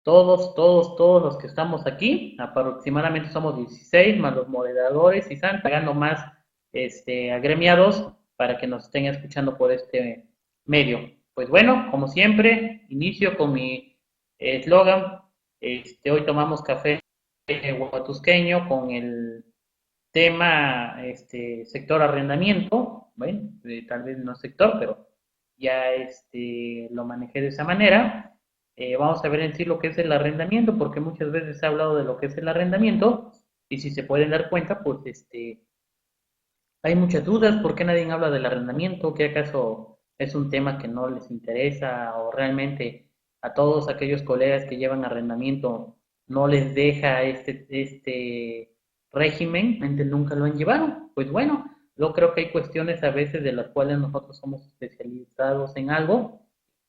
todos los que estamos aquí, aproximadamente somos 16 más los moderadores y están pagando más agremiados para que nos estén escuchando por este medio. Pues bueno, como siempre, inicio con mi eslogan. Hoy tomamos café huatusqueño con el tema sector arrendamiento. Bueno, tal vez no sector, pero ya lo manejé de esa manera. Vamos a ver en sí lo que es el arrendamiento, porque muchas veces se ha hablado de lo que es el arrendamiento, y si se pueden dar cuenta, pues hay muchas dudas. ¿Por qué nadie habla del arrendamiento? ¿Qué acaso es un tema que no les interesa, o realmente a todos aquellos colegas que llevan arrendamiento no les deja este régimen? Realmente nunca lo han llevado. Pues bueno, yo creo que hay cuestiones a veces de las cuales nosotros somos especializados en algo,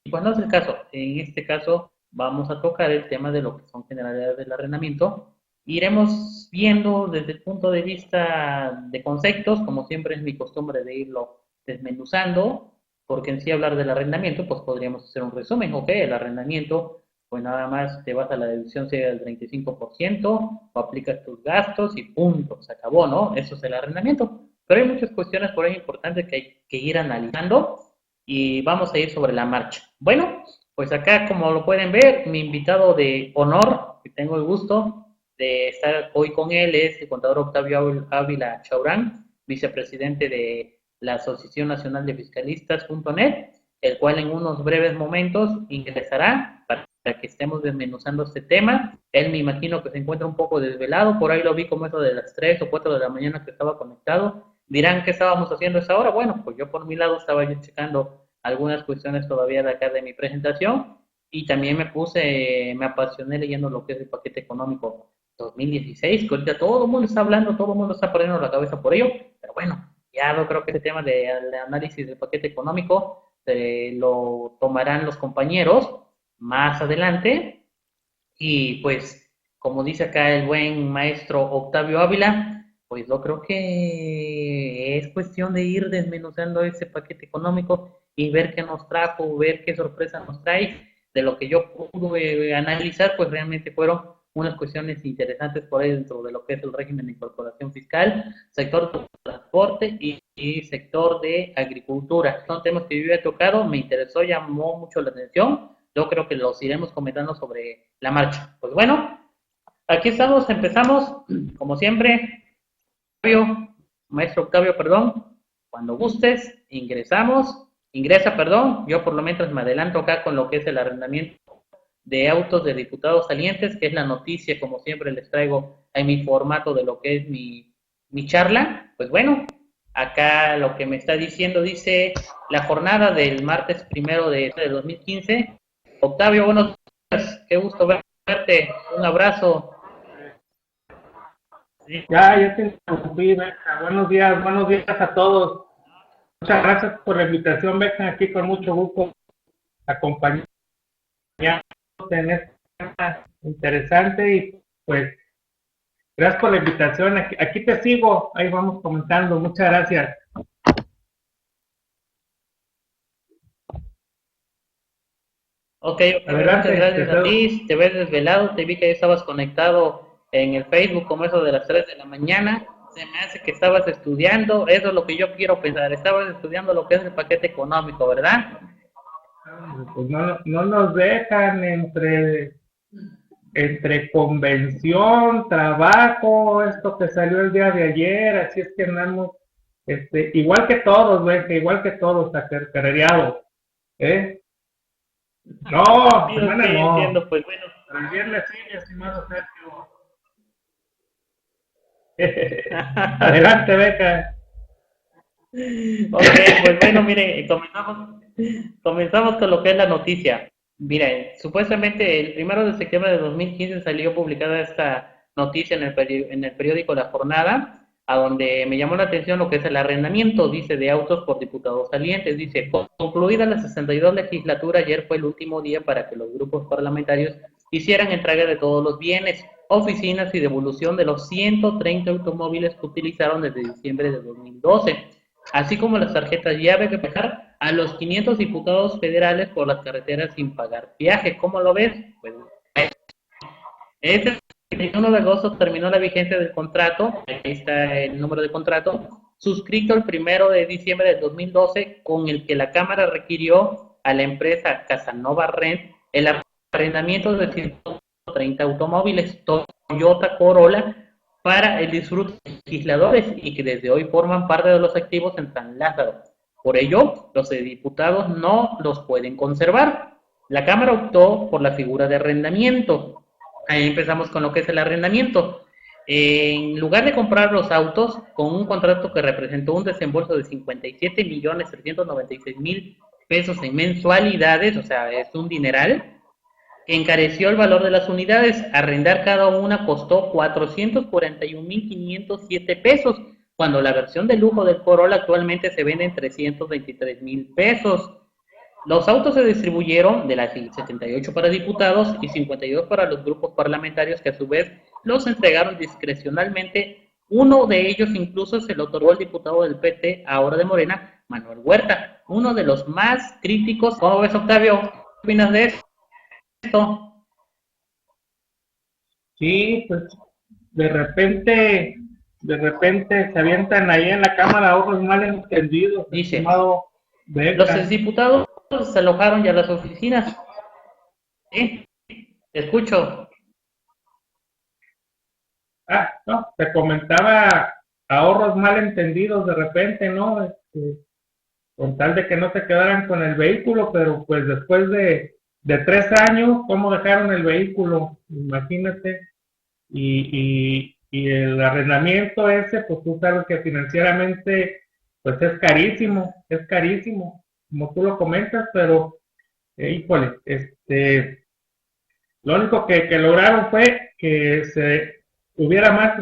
y pues no es el caso. En este caso vamos a tocar el tema de lo que son generalidades del arrendamiento. Iremos viendo desde el punto de vista de conceptos, como siempre es mi costumbre de irlo desmenuzando, porque en sí hablar del arrendamiento, pues podríamos hacer un resumen. Ok, el arrendamiento, pues nada más te vas a la deducción sea del 35%, o aplicas tus gastos y punto, se acabó, ¿no? Eso es el arrendamiento. Pero hay muchas cuestiones por ahí importantes que hay que ir analizando, y vamos a ir sobre la marcha. Bueno, pues acá, como lo pueden ver, mi invitado de honor, que tengo el gusto de estar hoy con él, es el contador Octavio Ávila Chaurán, vicepresidente de la Asociación Nacional de Fiscalistas.net, el cual en unos breves momentos ingresará para que estemos desmenuzando este tema. Él, me imagino que se encuentra un poco desvelado, por ahí lo vi como eso de las 3 o 4 de la mañana que estaba conectado. Dirán, ¿qué estábamos haciendo a esa hora? Bueno, pues yo por mi lado estaba yo checando algunas cuestiones todavía de acá de mi presentación, y también me apasioné leyendo lo que es el paquete económico 2016, que ahorita todo el mundo está hablando, todo el mundo está poniendo la cabeza por ello. Pero bueno, ya yo creo que ese tema de análisis del paquete económico lo tomarán los compañeros más adelante. Y pues, como dice acá el buen maestro Octavio Ávila, pues yo creo que es cuestión de ir desmenuzando ese paquete económico y ver qué nos trajo, ver qué sorpresa nos trae. De lo que yo pude analizar, pues realmente fueron unas cuestiones interesantes por ahí dentro de lo que es el régimen de incorporación fiscal, sector de transporte y sector de agricultura. Son temas que yo he tocado, me interesó, llamó mucho la atención. Yo creo que los iremos comentando sobre la marcha. Pues bueno, aquí estamos, empezamos, como siempre. Octavio, maestro Octavio, perdón, cuando gustes, ingresa, perdón. Yo por lo menos me adelanto acá con lo que es el arrendamiento de autos de diputados salientes, que es la noticia, como siempre les traigo en mi formato de lo que es mi charla. Pues bueno, acá lo que me está diciendo dice la jornada del martes 1 de 2015. Octavio, buenos días, qué gusto verte, un abrazo. Ya te interrumpí, Beca. Buenos días a todos. Muchas gracias por la invitación, Beca. Aquí con mucho gusto acompañándote en este tema interesante y pues gracias por la invitación. Aquí te sigo, ahí vamos comentando. Muchas gracias. Ok, Octavio, muchas Adelante, gracias te a cedo. ti. Te ves desvelado, te vi que estabas conectado en el Facebook como eso de las 3 de la mañana. Se me hace que estabas estudiando, eso es lo que yo quiero pensar. Estabas estudiando lo que es el paquete económico, ¿verdad? Pues no nos dejan entre convención, trabajo, esto que salió el día de ayer, así es que andamos, igual que todos, güey, igual que todos, carrereados, ¿eh? No, Sí, ok, semana no, entiendo, pues bueno. pero el viernes sí, mi estimado Sergio. Adelante, Beca. Ok, pues bueno, mire, comenzamos con lo que es la noticia. Miren, supuestamente el 1 de septiembre de 2015 salió publicada esta noticia en el periódico La Jornada, a donde me llamó la atención lo que es el arrendamiento, dice, de autos por diputados salientes. Dice, concluida la 62 legislatura, ayer fue el último día para que los grupos parlamentarios hicieran entrega de todos los bienes, oficinas y devolución de los 130 automóviles que utilizaron desde diciembre de 2012, así como las tarjetas llave que pagar a los 500 diputados federales por las carreteras sin pagar viaje. ¿Cómo lo ves? Pues Este 31 de agosto terminó la vigencia del contrato, ahí está el número de contrato, suscrito el 1 de diciembre de 2012, con el que la Cámara requirió a la empresa Casanova Rent el arrendamiento de 130 automóviles Toyota Corolla para el disfrute de legisladores y que desde hoy forman parte de los activos en San Lázaro. Por ello, los diputados no los pueden conservar. La Cámara optó por la figura de arrendamiento. Ahí empezamos con lo que es el arrendamiento. En lugar de comprar los autos con un contrato que representó un desembolso de 57.396.000 pesos en mensualidades, o sea, es un dineral, encareció el valor de las unidades. Arrendar cada una costó 441.507 pesos, cuando la versión de lujo del Corolla actualmente se vende en 323.000 pesos. Los autos se distribuyeron de las 78 para diputados y 52 para los grupos parlamentarios, que a su vez los entregaron discrecionalmente. Uno de ellos incluso se lo otorgó al diputado del PT, ahora de Morena, Manuel Huerta, uno de los más críticos. ¿Cómo ves, Octavio? ¿Qué opinas de esto? Sí, pues de repente se avientan ahí en la Cámara ahorros mal entendidos, Dice, estimado los Beca. diputados se alojaron ya a las oficinas. ¿Sí? Te escucho. No, te comentaba ahorros mal entendidos de repente, ¿no? Con tal de que no se quedaran con el vehículo, pero pues después de 3 años, ¿cómo dejaron el vehículo? Imagínate. Y el arrendamiento ese, pues tú sabes que financieramente, pues es carísimo, como tú lo comentas, pero, híjole, lo único que lograron fue que se hubiera más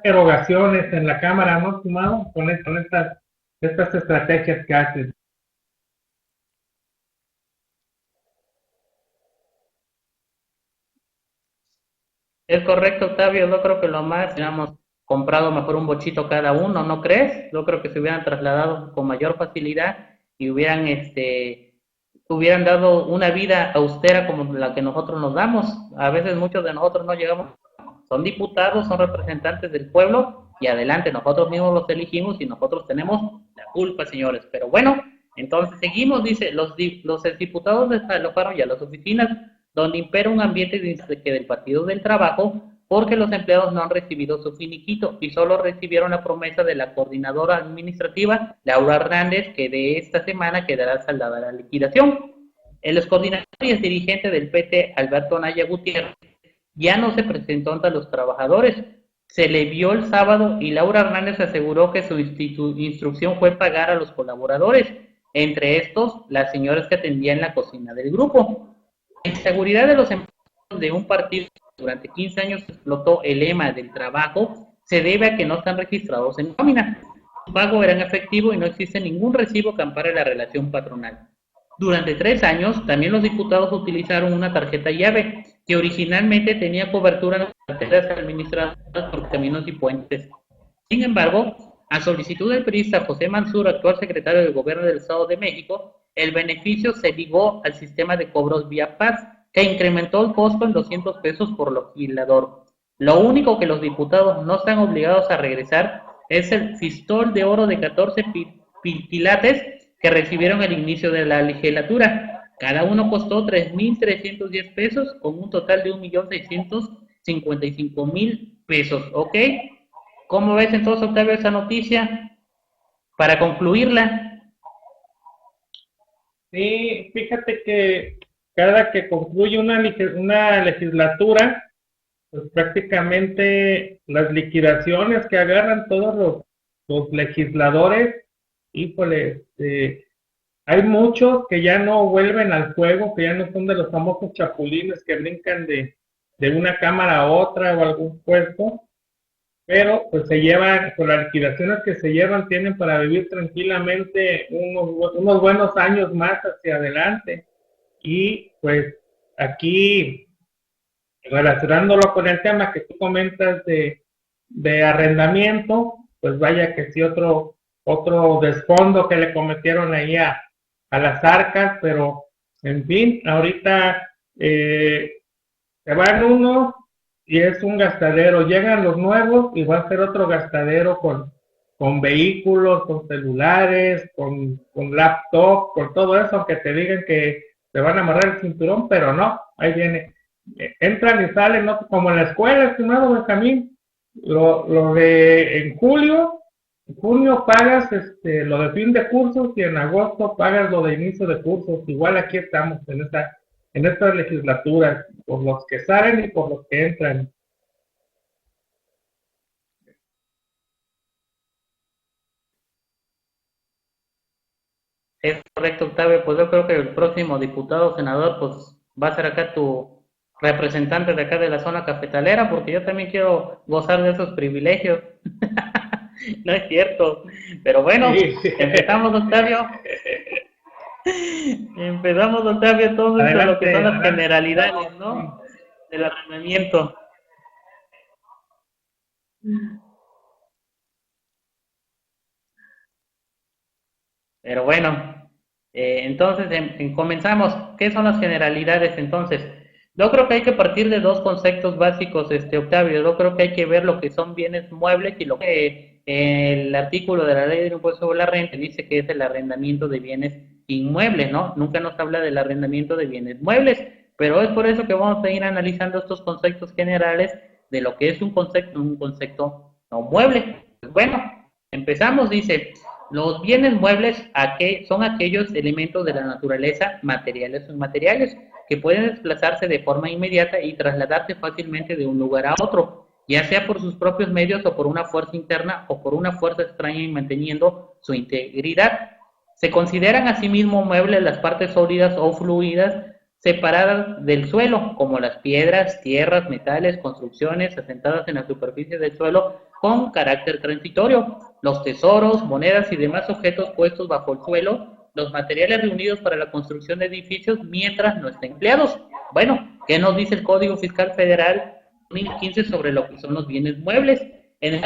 erogaciones en la Cámara, ¿no, estimado? Con estas estrategias que hacen. Es correcto, Octavio. Yo creo que lo más, hubiéramos comprado mejor un bochito cada uno, ¿no crees? Yo creo que se hubieran trasladado con mayor facilidad y hubieran dado una vida austera como la que nosotros nos damos. A veces muchos de nosotros no llegamos, son diputados, son representantes del pueblo y adelante, nosotros mismos los elegimos y nosotros tenemos la culpa, señores. Pero bueno, entonces seguimos, dice, los diputados desalojaron ya las oficinas donde impera un ambiente del Partido del Trabajo, porque los empleados no han recibido su finiquito y solo recibieron la promesa de la coordinadora administrativa, Laura Hernández, que de esta semana quedará saldada la liquidación. El excoordinador y el dirigente del PT, Alberto Anaya Gutiérrez, ya no se presentó ante los trabajadores. Se le vio el sábado y Laura Hernández aseguró que su instrucción fue pagar a los colaboradores, entre estos las señoras que atendían la cocina del grupo. La inseguridad de los empleados de un partido que durante 15 años explotó el lema del trabajo se debe a que no están registrados en nómina. Su pago era en efectivo y no existe ningún recibo que ampare la relación patronal. Durante 3 años, también los diputados utilizaron una tarjeta llave que originalmente tenía cobertura en las carteras administradas por Caminos y Puentes. Sin embargo, a solicitud del periodista José Mansur, actual secretario del Gobierno del Estado de México, el beneficio se ligó al sistema de cobros vía PAS, que incrementó el costo en 200 pesos por legislador. Lo único que los diputados no están obligados a regresar es el fistol de oro de 14 quilates que recibieron al inicio de la legislatura. Cada uno costó 3.310 pesos, con un total de 1.655.000 pesos, ¿ok? ¿Cómo ves entonces, Octavio, esa noticia? Para concluirla. Sí, fíjate que cada que concluye una legislatura, pues prácticamente las liquidaciones que agarran todos los legisladores, híjole, hay muchos que ya no vuelven al juego, que ya no son de los famosos chapulines que brincan de una cámara a otra o algún puesto, pero pues se llevan, con las liquidaciones que se llevan, tienen para vivir tranquilamente unos buenos años más hacia adelante. Y pues aquí, relacionándolo con el tema que tú comentas de arrendamiento, pues vaya que sí otro desfondo que le cometieron ahí a las arcas, pero en fin, ahorita Se van unos y es un gastadero. Llegan los nuevos y va a ser otro gastadero con vehículos, con celulares, con laptop, con todo eso, aunque te digan que te van a amarrar el cinturón, pero no, ahí viene. Entran y salen, ¿no? Como en la escuela, estimado Benjamín. Lo de en junio pagas lo de fin de cursos y en agosto pagas lo de inicio de cursos. Igual aquí estamos en esta legislatura, por los que salen y por los que entran. Es correcto, Octavio. Pues yo creo que el próximo diputado o senador, pues va a ser acá tu representante de acá de la zona cafetalera, porque yo también quiero gozar de esos privilegios. No es cierto. Pero bueno, Sí. empezamos, Octavio. Empezamos, Octavio, entonces de lo que Adelante, son las adelante. generalidades, ¿no? Del arrendamiento. Pero bueno, entonces comenzamos. ¿Qué son las generalidades entonces? Yo creo que hay que partir de dos conceptos básicos, Octavio. Yo creo que hay que ver lo que son bienes muebles y lo que el artículo de la ley del impuesto sobre la renta dice que es el arrendamiento de bienes inmuebles, ¿no? Nunca nos habla del arrendamiento de bienes muebles, pero es por eso que vamos a ir analizando estos conceptos generales de lo que es un concepto no mueble. Pues bueno, empezamos, dice. Los bienes muebles son aquellos elementos de la naturaleza, materiales o inmateriales, que pueden desplazarse de forma inmediata y trasladarse fácilmente de un lugar a otro, ya sea por sus propios medios o por una fuerza interna o por una fuerza extraña y manteniendo su integridad. Se consideran asimismo muebles las partes sólidas o fluidas separadas del suelo, como las piedras, tierras, metales, construcciones asentadas en la superficie del suelo con carácter transitorio, los tesoros, monedas y demás objetos puestos bajo el suelo, los materiales reunidos para la construcción de edificios mientras no estén empleados. Bueno, ¿qué nos dice el Código Fiscal Federal 2015 sobre lo que son los bienes muebles? En el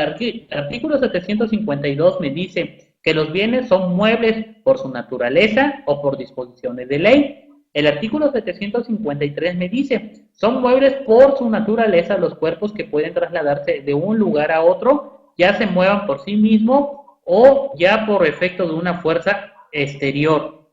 artículo 752 me dice que los bienes son muebles por su naturaleza o por disposiciones de ley. El artículo 753 me dice, son muebles por su naturaleza los cuerpos que pueden trasladarse de un lugar a otro, ya se muevan por sí mismos o ya por efecto de una fuerza exterior.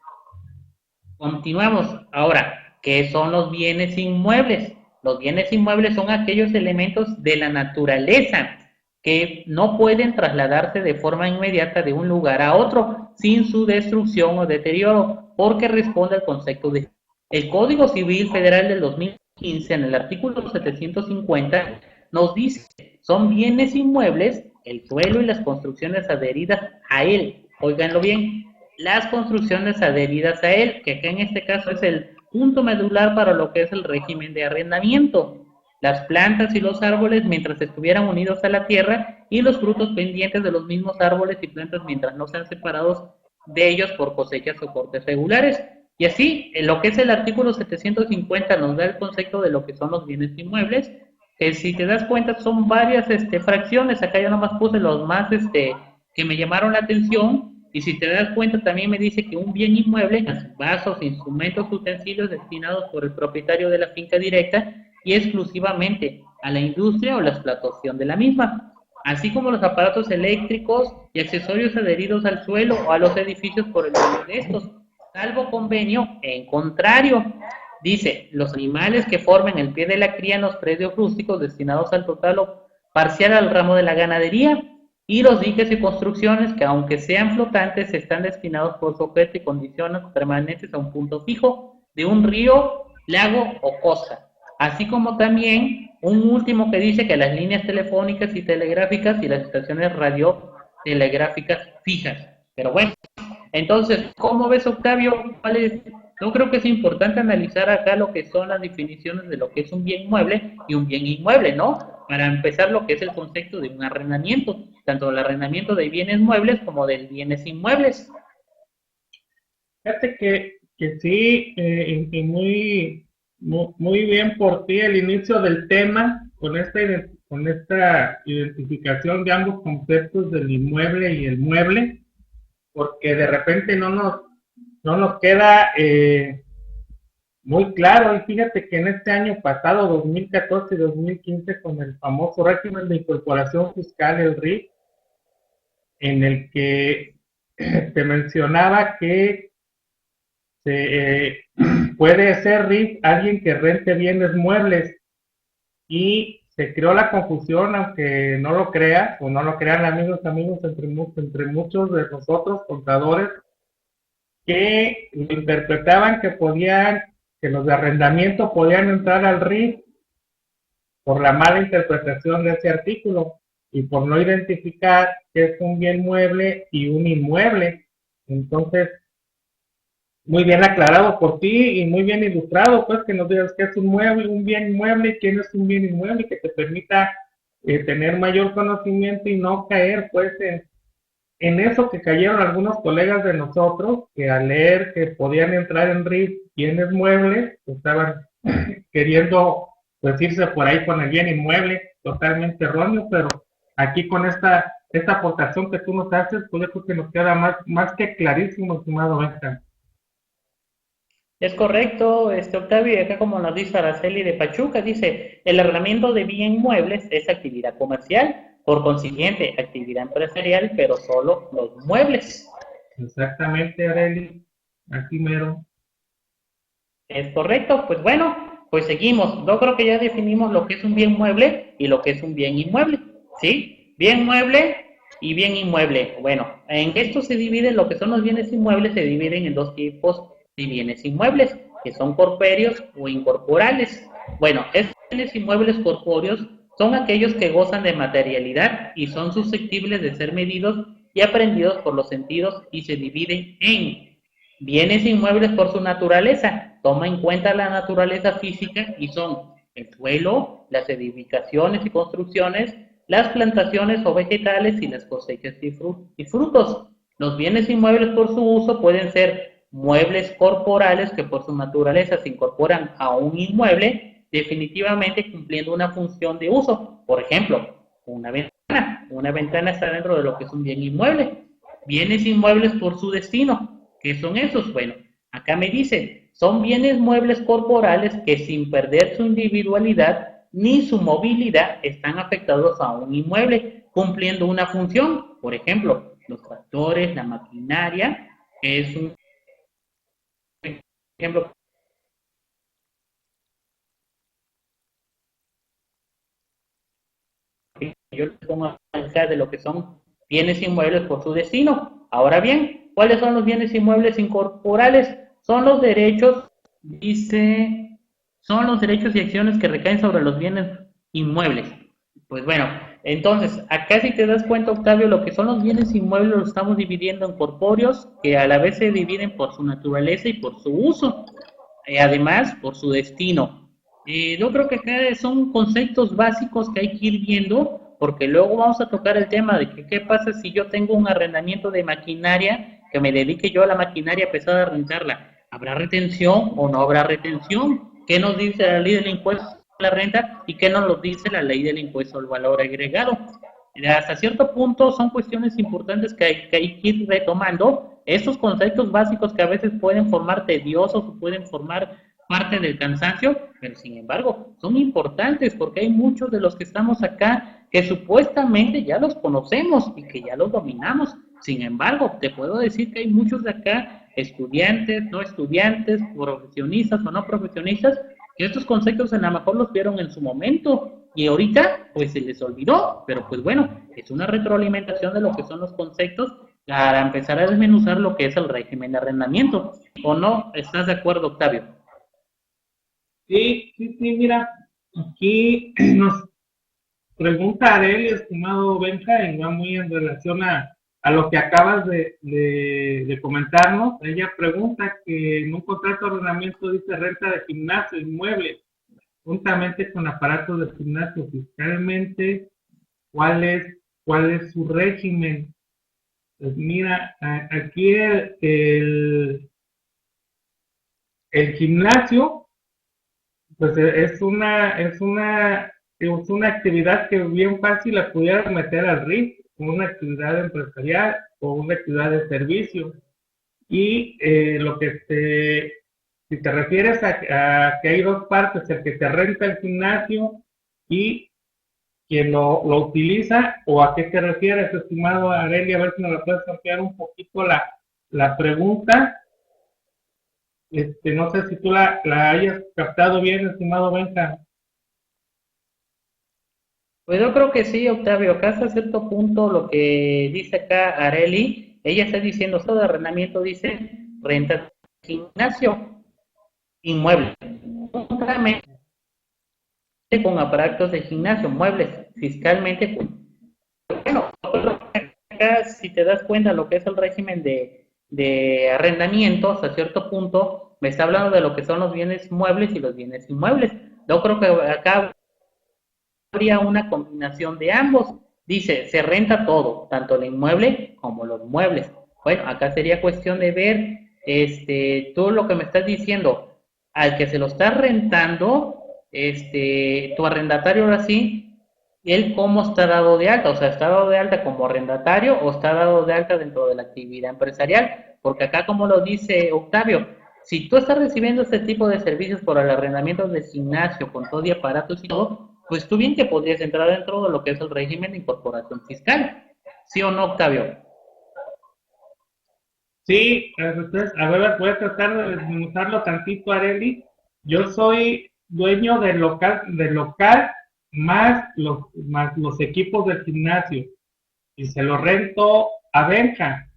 Continuamos. Ahora, ¿qué son los bienes inmuebles? Los bienes inmuebles son aquellos elementos de la naturaleza que no pueden trasladarse de forma inmediata de un lugar a otro sin su destrucción o deterioro, porque responde al concepto de... El Código Civil Federal del 2015, en el artículo 750, nos dice, son bienes inmuebles el suelo y las construcciones adheridas a él. Óiganlo bien, las construcciones adheridas a él, que acá en este caso es el punto medular para lo que es el régimen de arrendamiento. Las plantas y los árboles mientras estuvieran unidos a la tierra y los frutos pendientes de los mismos árboles y plantas mientras no sean separados de ellos por cosechas o cortes regulares. Y así, en lo que es el artículo 750 nos da el concepto de lo que son los bienes inmuebles, que si te das cuenta son varias fracciones, acá yo nomás puse los más que me llamaron la atención, y si te das cuenta también me dice que un bien inmueble, vasos, instrumentos, utensilios destinados por el propietario de la finca directa y exclusivamente a la industria o la explotación de la misma, así como los aparatos eléctricos y accesorios adheridos al suelo o a los edificios por el dueño de estos, salvo convenio en contrario. Dice, los animales que formen el pie de la cría en los predios rústicos destinados al total o parcial al ramo de la ganadería, y los diques y construcciones que aunque sean flotantes están destinados por su objeto y condiciones permanentes a un punto fijo de un río, lago o costa, así como también un último que dice que las líneas telefónicas y telegráficas y las estaciones radiotelegráficas fijas. Pero bueno, entonces, ¿cómo ves, Octavio? Yo creo que es importante analizar acá lo que son las definiciones de lo que es un bien mueble y un bien inmueble, ¿no? Para empezar, lo que es el concepto de un arrendamiento, tanto el arrendamiento de bienes muebles como de bienes inmuebles. Fíjate que sí, y muy bien por ti el inicio del tema con esta identificación de ambos conceptos del inmueble y el mueble, porque de repente no nos queda muy claro. Y fíjate que en este año pasado, 2014 y 2015, con el famoso régimen de incorporación fiscal, el RIF, en el que te mencionaba que puede ser RIF alguien que rente bienes muebles, y se creó la confusión, aunque no lo creas o no lo crean amigos, entre muchos de nosotros contadores, que interpretaban que los de arrendamiento podían entrar al RIF por la mala interpretación de ese artículo y por no identificar qué es un bien mueble y un inmueble. Entonces, muy bien aclarado por ti y muy bien ilustrado, pues, que nos digas qué es un mueble, un bien mueble, quién es un bien inmueble, que te permita tener mayor conocimiento y no caer, pues, en eso que cayeron algunos colegas de nosotros, que al leer que podían entrar en RIF bienes muebles, estaban queriendo, pues, irse por ahí con el bien inmueble, totalmente erróneo. Pero aquí con esta aportación que tú nos haces, pues yo creo que nos queda más que clarísimo, estimado Benja. Es correcto, Octavio, y acá como nos dice Araceli de Pachuca, dice, el arrendamiento de bien muebles es actividad comercial, por consiguiente, actividad empresarial, pero solo los muebles. Exactamente, Areli, aquí mero. Es correcto, pues bueno, pues seguimos. Yo creo que ya definimos lo que es un bien mueble y lo que es un bien inmueble, ¿sí? Bien mueble y bien inmueble. Bueno, en esto se divide, lo que son los bienes inmuebles se dividen en dos tipos de bienes inmuebles, que son corpóreos o incorporales. Bueno, estos bienes inmuebles corpóreos son aquellos que gozan de materialidad y son susceptibles de ser medidos y aprendidos por los sentidos y se dividen en bienes inmuebles por su naturaleza. Toma en cuenta la naturaleza física y son el suelo, las edificaciones y construcciones, las plantaciones o vegetales y las cosechas y frutos. Los bienes inmuebles por su uso pueden ser muebles corporales que por su naturaleza se incorporan a un inmueble, definitivamente cumpliendo una función de uso. Por ejemplo, una ventana. Una ventana está dentro de lo que es un bien inmueble. Bienes inmuebles por su destino. ¿Qué son esos? Bueno, acá me dice, son bienes muebles corporales que sin perder su individualidad ni su movilidad están afectados a un inmueble, cumpliendo una función. Por ejemplo, los tractores, la maquinaria, que es un ejemplo. Yo les pongo acá de lo que son bienes inmuebles por su destino. Ahora bien, ¿cuáles son los bienes inmuebles incorporales? Son los derechos, dice, son los derechos y acciones que recaen sobre los bienes inmuebles. Pues bueno, entonces, acá si te das cuenta, Octavio, lo que son los bienes inmuebles los estamos dividiendo en corpóreos, que a la vez se dividen por su naturaleza y por su uso, además por su destino. Yo creo que acá son conceptos básicos que hay que ir viendo, porque luego vamos a tocar el tema de que qué pasa si yo tengo un arrendamiento de maquinaria, que me dedique yo a la maquinaria pesada a rentarla. ¿Habrá retención o no habrá retención? ¿Qué nos dice la ley del impuesto a la renta y qué nos dice la ley del impuesto al valor agregado? Hasta cierto punto son cuestiones importantes que hay que ir retomando. Estos conceptos básicos que a veces pueden formar tediosos o pueden formar parte del cansancio, pero sin embargo son importantes porque hay muchos de los que estamos acá que supuestamente ya los conocemos y que ya los dominamos. Sin embargo, te puedo decir que hay muchos de acá, estudiantes, no estudiantes, profesionistas o no profesionistas, que estos conceptos a lo mejor los vieron en su momento y ahorita pues se les olvidó, pero pues bueno, es una retroalimentación de lo que son los conceptos para empezar a desmenuzar lo que es el régimen de arrendamiento. ¿O no? ¿Estás de acuerdo, Octavio? Sí, mira, aquí nos pregunta Arely, estimado Benja, y va muy en relación a lo que acabas de comentarnos. Ella pregunta que en un contrato de arrendamiento dice renta de gimnasio, inmueble, juntamente con aparatos de gimnasio. Fiscalmente, ¿cuál es su régimen? Pues mira, aquí el gimnasio, pues es una actividad que bien fácil la pudiera meter al RIF, como una actividad empresarial o una actividad de servicio. Y lo que Si te refieres a que hay dos partes, el que te renta el gimnasio y quien lo utiliza, o a qué te refieres, estimado Areli, a ver si nos la puedes ampliar un poquito la pregunta. No sé si tú la hayas captado bien, estimado Benja. Pues yo creo que sí, Octavio, acá hasta cierto punto lo que dice acá Areli, ella está diciendo, esto de arrendamiento dice renta gimnasio, inmueble, juntamente con aparatos de gimnasio, muebles, fiscalmente, bueno, acá si te das cuenta lo que es el régimen de arrendamiento, hasta cierto punto, me está hablando de lo que son los bienes muebles y los bienes inmuebles. Yo creo que acá habría una combinación de ambos. Dice, se renta todo, tanto el inmueble como los muebles. Bueno, acá sería cuestión de ver, tú lo que me estás diciendo, al que se lo está rentando, tu arrendatario ahora sí, él cómo está dado de alta, o sea, está dado de alta como arrendatario o está dado de alta dentro de la actividad empresarial, porque acá como lo dice Octavio, si tú estás recibiendo este tipo de servicios por el arrendamiento de gimnasio con todo y aparatos y todo, pues tú bien que podrías entrar dentro de lo que es el régimen de incorporación fiscal. ¿Sí o no, Octavio? Sí, entonces, a ver, voy a tratar de desmenuzarlo tantito, Areli. Yo soy dueño del local más los equipos del gimnasio y se lo rento a Benja.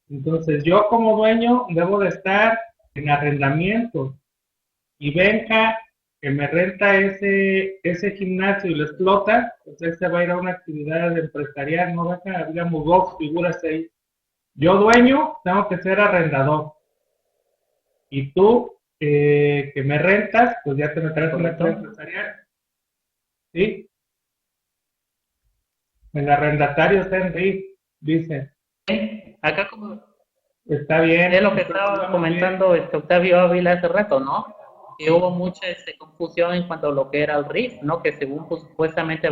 Entonces, yo como dueño debo de estar en arrendamiento y Benja que me renta ese gimnasio y lo explota, pues él se va a ir a una actividad empresarial, no Benja, digamos dos figuras ahí. Yo dueño tengo que ser arrendador y tú que me rentas, pues ya te meterás en una actividad empresarial, ¿sí? El arrendatario está en RIF, dice. Acá como está bien. Es lo que estaba comentando Octavio Ávila hace rato, ¿no? Que hubo mucha confusión en cuanto a lo que era el RIF, ¿no? Que según pues, supuestamente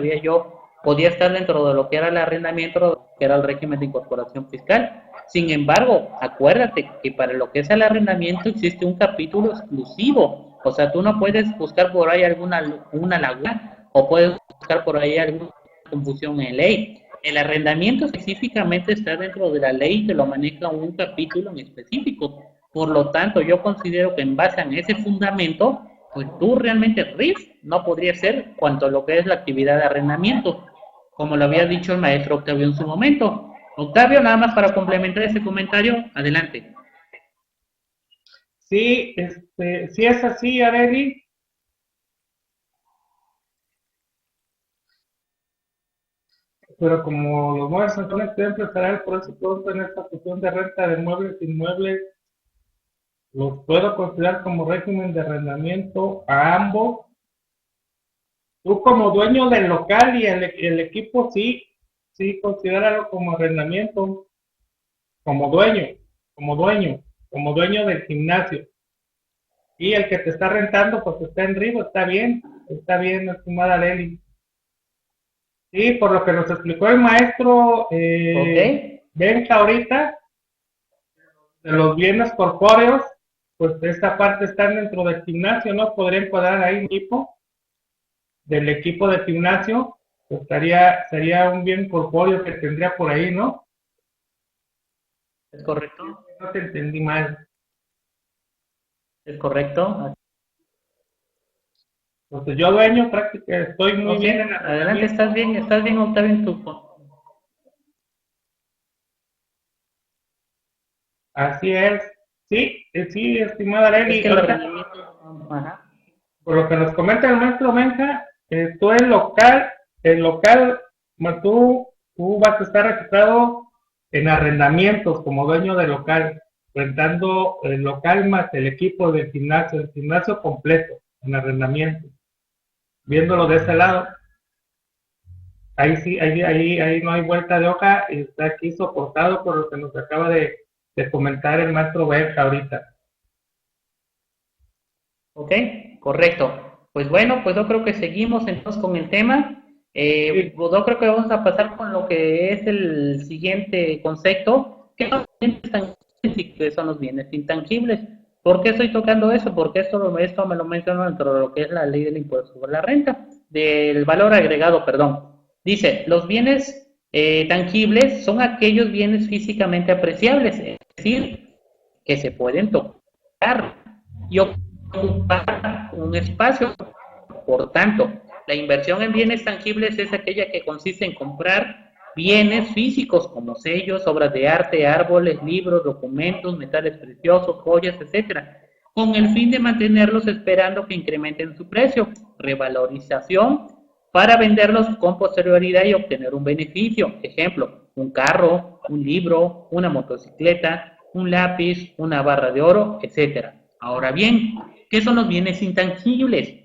podía estar dentro de lo que era el arrendamiento, que era el régimen de incorporación fiscal. Sin embargo, acuérdate que para lo que es el arrendamiento existe un capítulo exclusivo. O sea, tú no puedes buscar por ahí una laguna o puedes buscar por ahí alguna confusión en ley. El arrendamiento específicamente está dentro de la ley que lo maneja un capítulo en específico. Por lo tanto, yo considero que en base a ese fundamento, pues tú realmente RIF no podría ser cuanto a lo que es la actividad de arrendamiento, como lo había dicho el maestro Octavio en su momento. Octavio, nada más para complementar ese comentario, adelante. Sí, sí es así, Areli. Pero como los muebles son una actividad empresarial, por eso puedo tener esta cuestión de renta de muebles e inmuebles, los puedo considerar como régimen de arrendamiento a ambos. Tú como dueño del local y el equipo, sí, considéralo como arrendamiento, como dueño del gimnasio. Y el que te está rentando, pues está en RIF, está bien, estimada Leli. Sí, por lo que nos explicó el maestro Benja ahorita, de los bienes corpóreos, pues esta parte está dentro del gimnasio, ¿no? Podría encuadrar ahí un equipo del equipo de gimnasio, pues sería un bien corpóreo que tendría por ahí, ¿no? ¿Es correcto? No te entendí mal. ¿Es correcto? Entonces yo dueño prácticamente estoy muy bien en la adelante, estás bien, Octavio, en tu... Así es. Sí, estimada Areli. Es que por lo que nos comenta el maestro Benja, tú el local, tú vas a estar registrado en arrendamientos como dueño del local, rentando el local más el equipo del gimnasio, el gimnasio completo, en arrendamiento. Viéndolo de ese lado. Ahí sí, ahí no hay vuelta de hoja y está aquí soportado por lo que nos acaba de comentar el maestro Benja ahorita. Ok, correcto. Pues bueno, pues yo creo que seguimos entonces con el tema. Sí. Pues yo creo que vamos a pasar con lo que es el siguiente concepto, que son los bienes tangibles y que son los bienes intangibles. ¿Por qué estoy tocando eso? Porque esto me lo mencionó dentro de lo que es la ley del impuesto sobre la renta, del valor agregado, perdón. Dice, los bienes tangibles son aquellos bienes físicamente apreciables, es decir, que se pueden tocar y ocupar un espacio. Por tanto, la inversión en bienes tangibles es aquella que consiste en comprar bienes físicos como sellos, obras de arte, árboles, libros, documentos, metales preciosos, joyas, etcétera, con el fin de mantenerlos esperando que incrementen su precio, revalorización, para venderlos con posterioridad y obtener un beneficio. Ejemplo, un carro, un libro, una motocicleta, un lápiz, una barra de oro, etcétera. Ahora bien, ¿qué son los bienes intangibles?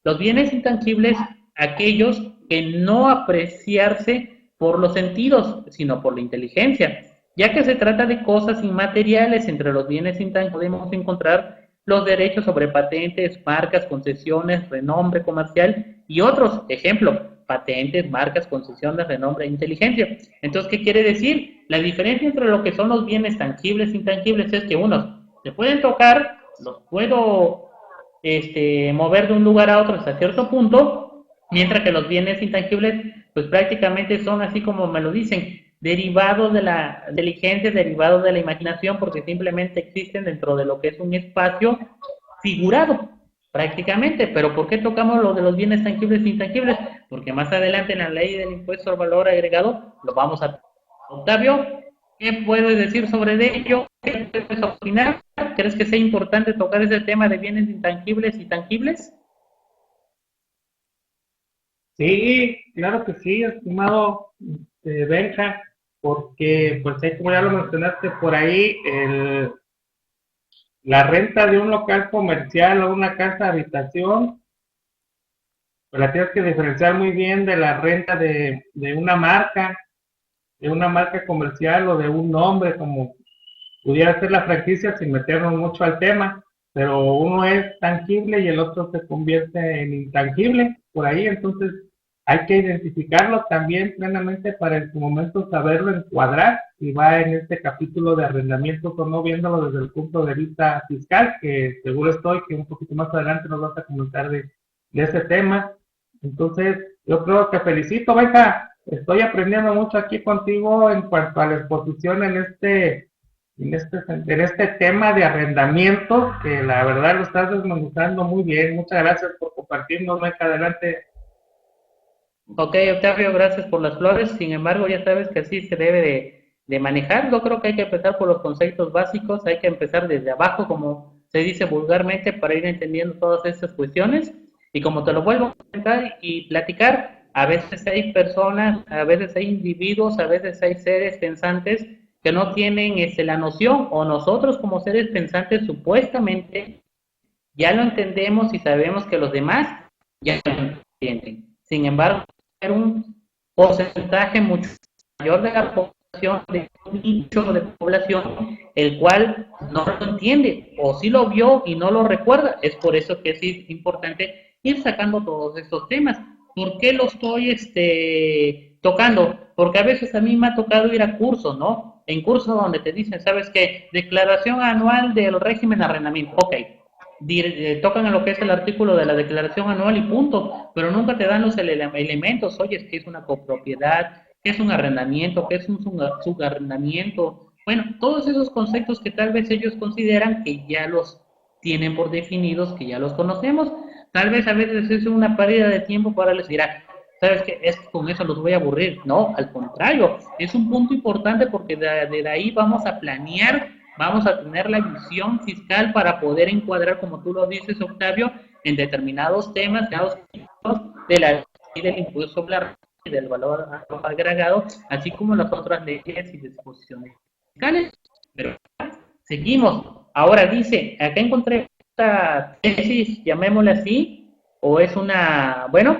Los bienes intangibles, aquellos que no apreciarse por los sentidos, sino por la inteligencia, ya que se trata de cosas inmateriales. Entre los bienes intangibles podemos encontrar los derechos sobre patentes, marcas, concesiones, renombre comercial y otros. Ejemplo, patentes, marcas, concesiones, renombre e inteligencia. Entonces, ¿qué quiere decir? La diferencia entre lo que son los bienes tangibles e intangibles es que unos se pueden tocar, los puedo mover de un lugar a otro hasta cierto punto, mientras que los bienes intangibles, pues prácticamente son así como me lo dicen, derivados de la inteligencia, derivados de la imaginación, porque simplemente existen dentro de lo que es un espacio figurado, prácticamente. Pero ¿por qué tocamos lo de los bienes tangibles e intangibles? Porque más adelante en la ley del impuesto al valor agregado lo vamos a... Octavio, ¿qué puedes decir sobre ello? ¿Qué puedes opinar? ¿Crees que sea importante tocar ese tema de bienes intangibles y tangibles? Sí, claro que sí, estimado Benja, porque pues como ya lo mencionaste por ahí, la renta de un local comercial o una casa de habitación, pues la tienes que diferenciar muy bien de la renta de una marca comercial o de un nombre, como pudiera ser la franquicia sin meternos mucho al tema, pero uno es tangible y el otro se convierte en intangible por ahí. Entonces hay que identificarlo también plenamente para en su momento saberlo encuadrar, y va en este capítulo de arrendamientos o no, viéndolo desde el punto de vista fiscal, que seguro estoy que un poquito más adelante nos vas a comentar de ese tema. Entonces yo creo que felicito, Beca, estoy aprendiendo mucho aquí contigo en cuanto a la exposición en este tema de arrendamiento, que la verdad lo estás desmenuzando muy bien. Muchas gracias por compartirnos, Beca, adelante. Ok, Octavio, gracias por las flores. Sin embargo, ya sabes que así se debe de manejar. Yo creo que hay que empezar por los conceptos básicos, hay que empezar desde abajo, como se dice vulgarmente, para ir entendiendo todas estas cuestiones. Y como te lo vuelvo a comentar y platicar, a veces hay personas, a veces hay individuos, a veces hay seres pensantes que no tienen la noción, o nosotros como seres pensantes supuestamente ya lo entendemos y sabemos que los demás ya lo entienden. Sin embargo, hay un porcentaje mucho mayor de la población, de un nicho de población, el cual no lo entiende, o sí lo vio y no lo recuerda. Es por eso que es importante ir sacando todos estos temas. ¿Por qué lo estoy tocando? Porque a veces a mí me ha tocado ir a cursos, ¿no? En cursos donde te dicen, ¿sabes qué? Declaración anual del régimen de arrendamiento. Ok, tocan en lo que es el artículo de la declaración anual y punto, pero nunca te dan los elementos. Oye, ¿qué es una copropiedad? ¿Qué es un arrendamiento? ¿Qué es un subarrendamiento? Bueno, todos esos conceptos que tal vez ellos consideran que ya los tienen por definidos, que ya los conocemos. Tal vez a veces es una pérdida de tiempo para les dirá, ¿sabes qué? Es que con eso los voy a aburrir. No, al contrario, es un punto importante porque de ahí vamos a planear, vamos a tener la visión fiscal para poder encuadrar, como tú lo dices, Octavio, en determinados temas de la ley del impuesto sobre la renta y del valor agregado, así como las otras leyes y disposiciones fiscales. Pero seguimos. Ahora dice, acá encontré esta tesis, llamémosla así, o es una, bueno,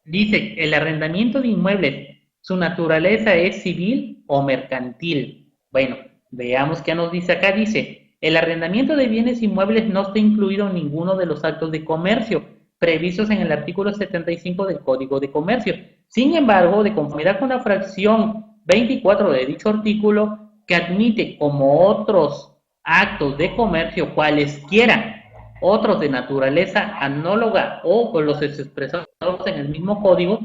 dice, el arrendamiento de inmuebles, su naturaleza es civil o mercantil. Bueno, veamos qué nos dice acá. Dice, el arrendamiento de bienes inmuebles no está incluido en ninguno de los actos de comercio previstos en el artículo 75 del Código de Comercio. Sin embargo, de conformidad con la fracción 24 de dicho artículo, que admite como otros actos de comercio cualesquiera, otros de naturaleza análoga o con los expresados en el mismo código,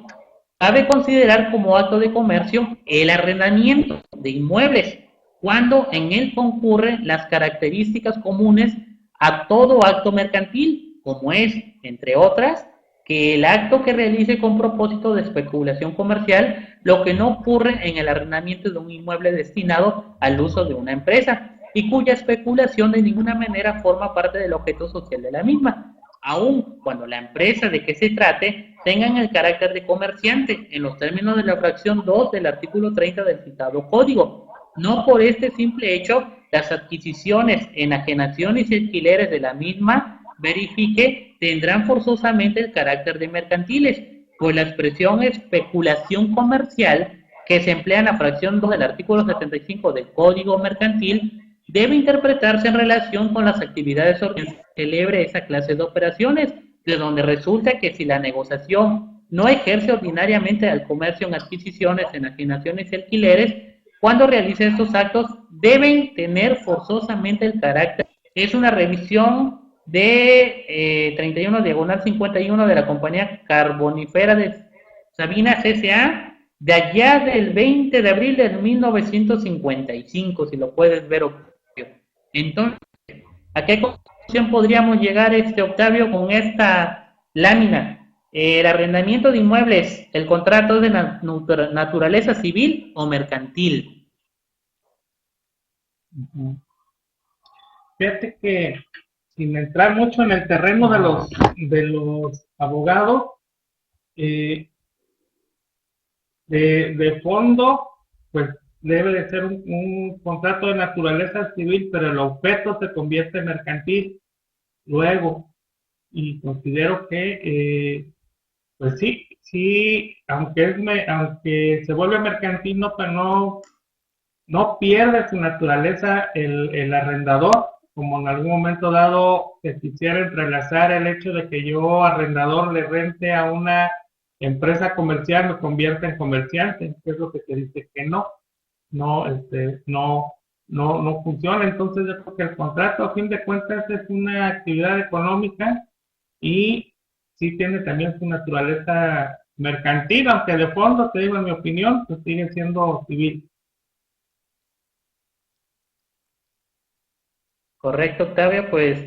cabe considerar como acto de comercio el arrendamiento de inmuebles, cuando en él concurren las características comunes a todo acto mercantil, como es, entre otras, que el acto que realice con propósito de especulación comercial, lo que no ocurre en el arrendamiento de un inmueble destinado al uso de una empresa y cuya especulación de ninguna manera forma parte del objeto social de la misma, aun cuando la empresa de que se trate tengan el carácter de comerciante en los términos de la fracción 2 del artículo 30 del citado código. No por este simple hecho, las adquisiciones, enajenaciones y alquileres de la misma, verifique, tendrán forzosamente el carácter de mercantiles, pues la expresión especulación comercial que se emplea en la fracción 2 del artículo 75 del Código Mercantil debe interpretarse en relación con las actividades que celebre esa clase de operaciones, de donde resulta que si la negociación no ejerce ordinariamente al comercio en adquisiciones, enajenaciones y alquileres, cuando realice estos actos deben tener forzosamente el carácter. Es una revisión de 31 diagonal 51 de la compañía carbonífera de Sabinas S.A. de allá del 20 de abril de 1955, si lo puedes ver, Octavio. Entonces, ¿a qué conclusión podríamos llegar, Octavio, con esta lámina? El arrendamiento de inmuebles, ¿el contrato es de naturaleza civil o mercantil? Fíjate que sin entrar mucho en el terreno de los abogados, de fondo, pues debe de ser un contrato de naturaleza civil, pero el objeto se convierte en mercantil luego. Y considero que, pues sí, aunque se vuelve mercantil, no pierde su naturaleza el arrendador, como en algún momento dado se quisiera entrelazar el hecho de que yo, arrendador, le rente a una empresa comercial, me convierta en comerciante, que es lo que se dice que no funciona. Entonces yo creo que el contrato, a fin de cuentas, es una actividad económica y sí tiene también su naturaleza mercantil, aunque de fondo, te digo, en mi opinión, pues sigue siendo civil. Correcto, Octavio, pues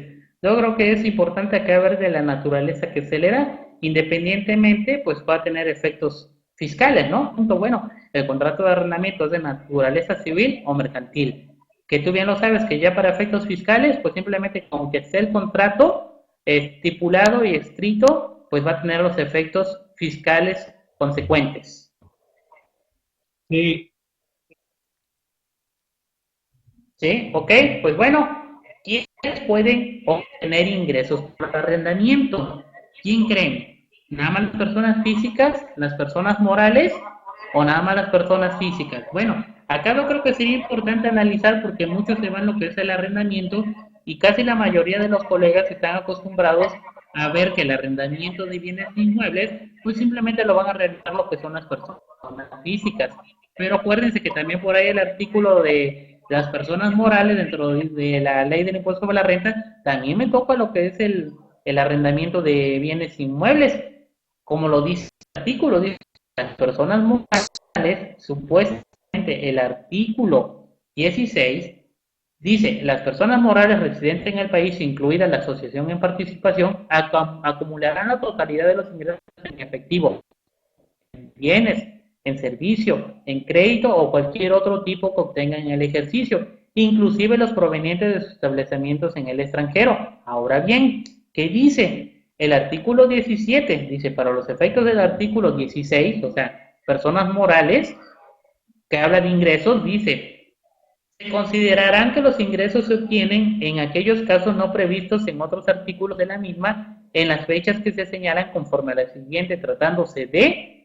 yo creo que es importante acá ver de la naturaleza que se le da, independientemente, pues va a tener efectos fiscales, ¿no? Punto bueno, el contrato de arrendamiento es de naturaleza civil o mercantil, que tú bien lo sabes que ya para efectos fiscales, pues simplemente con que esté el contrato estipulado y escrito, pues va a tener los efectos fiscales consecuentes. Sí. ¿Sí? Ok, pues bueno, ¿quiénes pueden obtener ingresos por arrendamiento? ¿Quién creen? ¿Nada más las personas físicas, las personas morales o nada más las personas físicas? Bueno, acá yo creo que sería importante analizar porque muchos se van lo que es el arrendamiento y casi la mayoría de los colegas están acostumbrados a ver que el arrendamiento de bienes inmuebles, pues simplemente lo van a realizar lo que son las personas físicas. Pero acuérdense que también por ahí el artículo de las personas morales dentro de la ley del impuesto sobre la renta, también me toca lo que es el arrendamiento de bienes inmuebles, como lo dice el artículo, dice las personas morales, supuestamente el artículo 16, dice, las personas morales residentes en el país, incluida la asociación en participación, acumularán la totalidad de los ingresos en efectivo, en bienes, en servicio, en crédito o cualquier otro tipo que obtengan en el ejercicio, inclusive los provenientes de sus establecimientos en el extranjero. Ahora bien, ¿qué dice? El artículo 17 dice, para los efectos del artículo 16, o sea, personas morales, que habla de ingresos, dice, se considerarán que los ingresos se obtienen en aquellos casos no previstos en otros artículos de la misma, en las fechas que se señalan conforme a la siguiente, tratándose de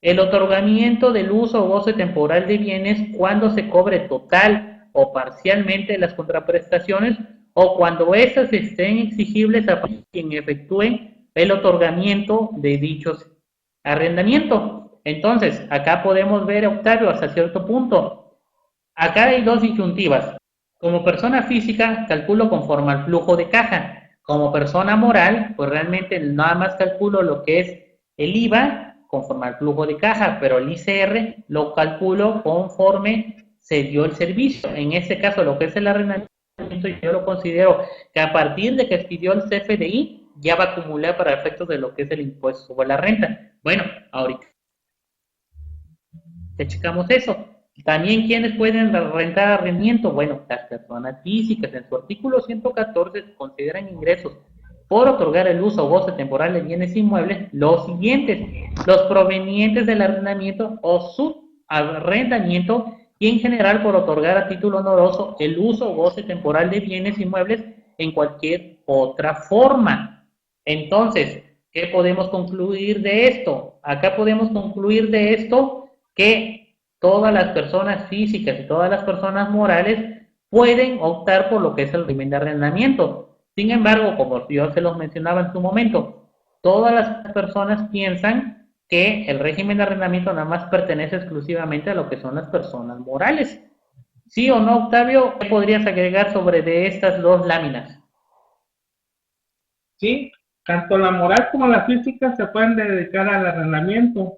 el otorgamiento del uso o goce temporal de bienes cuando se cobre total o parcialmente las contraprestaciones o cuando éstas estén exigibles a quien efectúe el otorgamiento de dichos arrendamientos. Entonces, acá podemos ver, Octavio, hasta cierto punto. Acá hay dos disyuntivas. Como persona física, calculo conforme al flujo de caja. Como persona moral, pues realmente nada más calculo lo que es el IVA conforme al flujo de caja, pero el ICR lo calculo conforme se dio el servicio. En este caso, lo que es el arrendamiento, yo lo considero que a partir de que expidió el CFDI, ya va a acumular para efectos de lo que es el impuesto sobre la renta. Bueno, ahorita checamos eso. También, ¿quiénes pueden rentar arrendamiento? Bueno, las personas físicas. En su artículo 114 se consideran ingresos por otorgar el uso o goce temporal de bienes inmuebles los siguientes: los provenientes del arrendamiento o su arrendamiento, y en general por otorgar a título honoroso el uso o goce temporal de bienes inmuebles en cualquier otra forma. Entonces, ¿qué podemos concluir de esto? Acá podemos concluir de esto que todas las personas físicas y todas las personas morales pueden optar por lo que es el régimen de arrendamiento. Sin embargo, como yo se los mencionaba en su momento, todas las personas piensan que el régimen de arrendamiento nada más pertenece exclusivamente a lo que son las personas morales. ¿Sí o no, Octavio? ¿Qué podrías agregar sobre de estas dos láminas? Sí, tanto la moral como la física se pueden dedicar al arrendamiento,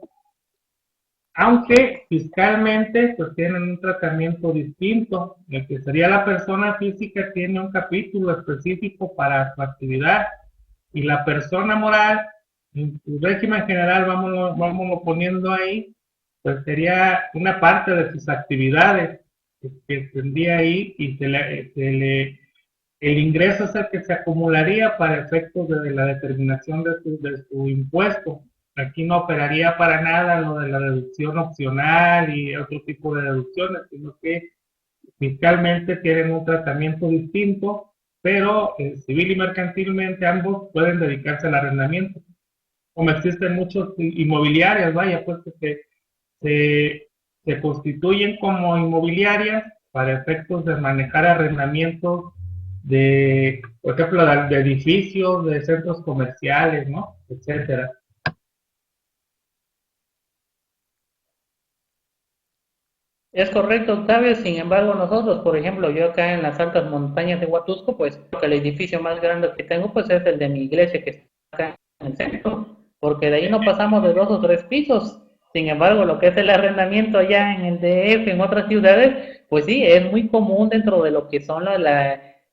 aunque fiscalmente pues tienen un tratamiento distinto. El que sería la persona física tiene un capítulo específico para su actividad, y la persona moral, en su régimen general, vámonos poniendo ahí, pues sería una parte de sus actividades que tendría ahí, y el ingreso es el que se acumularía para efectos de la determinación de su impuesto. Aquí no operaría para nada lo de la deducción opcional y otro tipo de deducciones, sino que fiscalmente tienen un tratamiento distinto, pero civil y mercantilmente ambos pueden dedicarse al arrendamiento. Como existen muchos inmobiliarias, vaya, pues que se constituyen como inmobiliarias para efectos de manejar arrendamientos de, por ejemplo, de edificios, de centros comerciales, ¿no? Etcétera. Es correcto, Octavio. Sin embargo, nosotros, por ejemplo, yo acá en las altas montañas de Huatusco, pues creo que el edificio más grande que tengo, pues es el de mi iglesia que está acá en el centro, porque de ahí no pasamos de 2 o 3 pisos. Sin embargo, lo que es el arrendamiento allá en el DF, en otras ciudades, pues sí, es muy común dentro de lo que son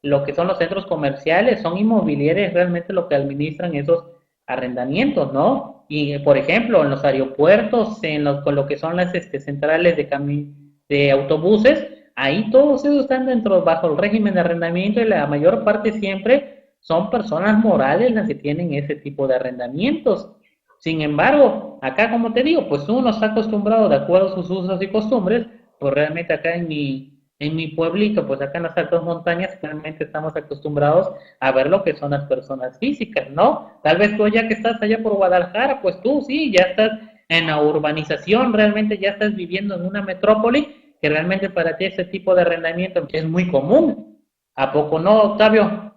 lo que son los centros comerciales, son inmobiliarias realmente lo que administran esos arrendamientos, ¿no? Y por ejemplo, en los aeropuertos, con lo que son las centrales de autobuses, ahí todos ellos están dentro, bajo el régimen de arrendamiento, y la mayor parte siempre son personas morales las que tienen ese tipo de arrendamientos. Sin embargo, acá como te digo, pues uno está acostumbrado de acuerdo a sus usos y costumbres, pues realmente acá en mi pueblito, pues acá en las altas montañas, realmente estamos acostumbrados a ver lo que son las personas físicas, ¿no? Tal vez tú ya que estás allá por Guadalajara, pues tú sí, ya estás en la urbanización, realmente ya estás viviendo en una metrópoli, que realmente para ti ese tipo de arrendamiento es muy común. ¿A poco no, Octavio?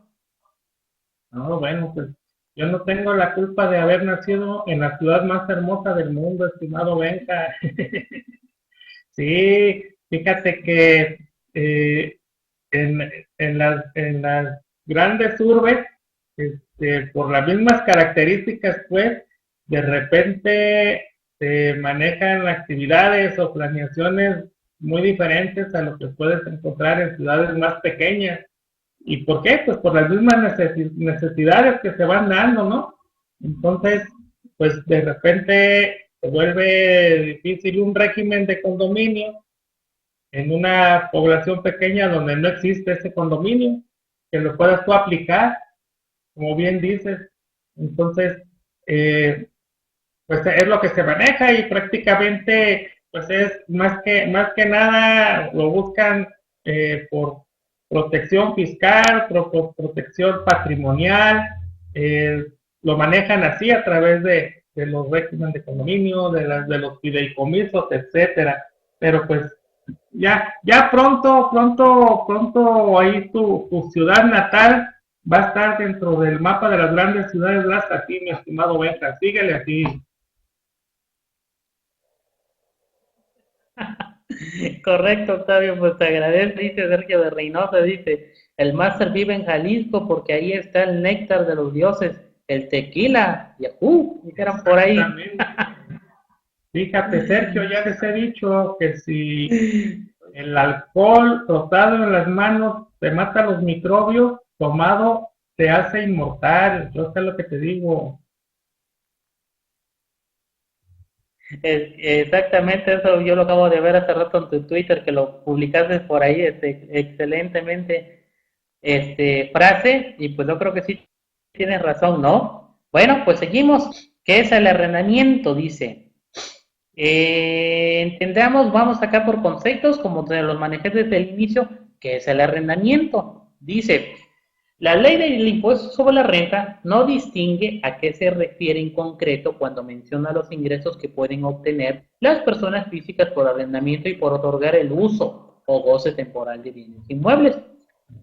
No, bueno, pues yo no tengo la culpa de haber nacido en la ciudad más hermosa del mundo, estimado Benja. Sí, fíjate que eh, en las grandes urbes, por las mismas características, pues, de repente se manejan actividades o planeaciones muy diferentes a lo que puedes encontrar en ciudades más pequeñas. ¿Y por qué? Pues por las mismas necesidades que se van dando, ¿no? Entonces, pues de repente se vuelve difícil un régimen de condominio en una población pequeña donde no existe ese condominio, que lo puedas tú aplicar, como bien dices. Entonces, eh, pues es lo que se maneja, y prácticamente pues es más que nada lo buscan por protección fiscal, protección patrimonial, eh, lo manejan así a través de los regímenes de condominio, de los fideicomisos, etcétera. Pero pues ya pronto ahí tu ciudad natal va a estar dentro del mapa de las grandes ciudades las aquí, mi estimado Benja. Síguele así. Correcto, Octavio, pues te agradezco, dice Sergio de Reynosa, dice, el máster vive en Jalisco porque ahí está el néctar de los dioses, el tequila, Yahoo, dijeron por ahí. Exactamente. Fíjate, Sergio, ya les he dicho que si el alcohol frotado en las manos te mata los microbios, tomado te hace inmortal. Yo sé lo que te digo. Exactamente eso, yo lo acabo de ver hace rato en tu Twitter, que lo publicaste por ahí, excelentemente, frase, y pues yo creo que sí tienes razón, ¿no? Bueno, pues seguimos. ¿Qué es el arrendamiento? Dice. Entendamos, vamos acá por conceptos, como te los manejé desde el inicio, ¿qué es el arrendamiento? Dice, la ley del impuesto sobre la renta no distingue a qué se refiere en concreto cuando menciona los ingresos que pueden obtener las personas físicas por arrendamiento y por otorgar el uso o goce temporal de bienes inmuebles.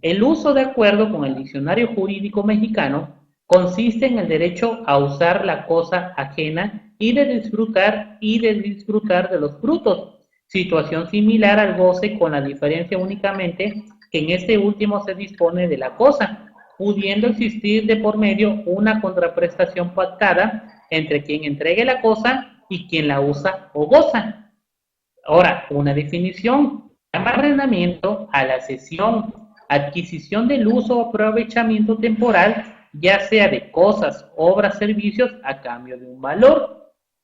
El uso, de acuerdo con el diccionario jurídico mexicano, consiste en el derecho a usar la cosa ajena y de disfrutar de los frutos, situación similar al goce con la diferencia únicamente que en este último se dispone de la cosa, pudiendo existir de por medio una contraprestación pactada entre quien entregue la cosa y quien la usa o goza. Ahora, una definición: llama arrendamiento a la cesión, adquisición del uso o aprovechamiento temporal, ya sea de cosas, obras, servicios, a cambio de un valor.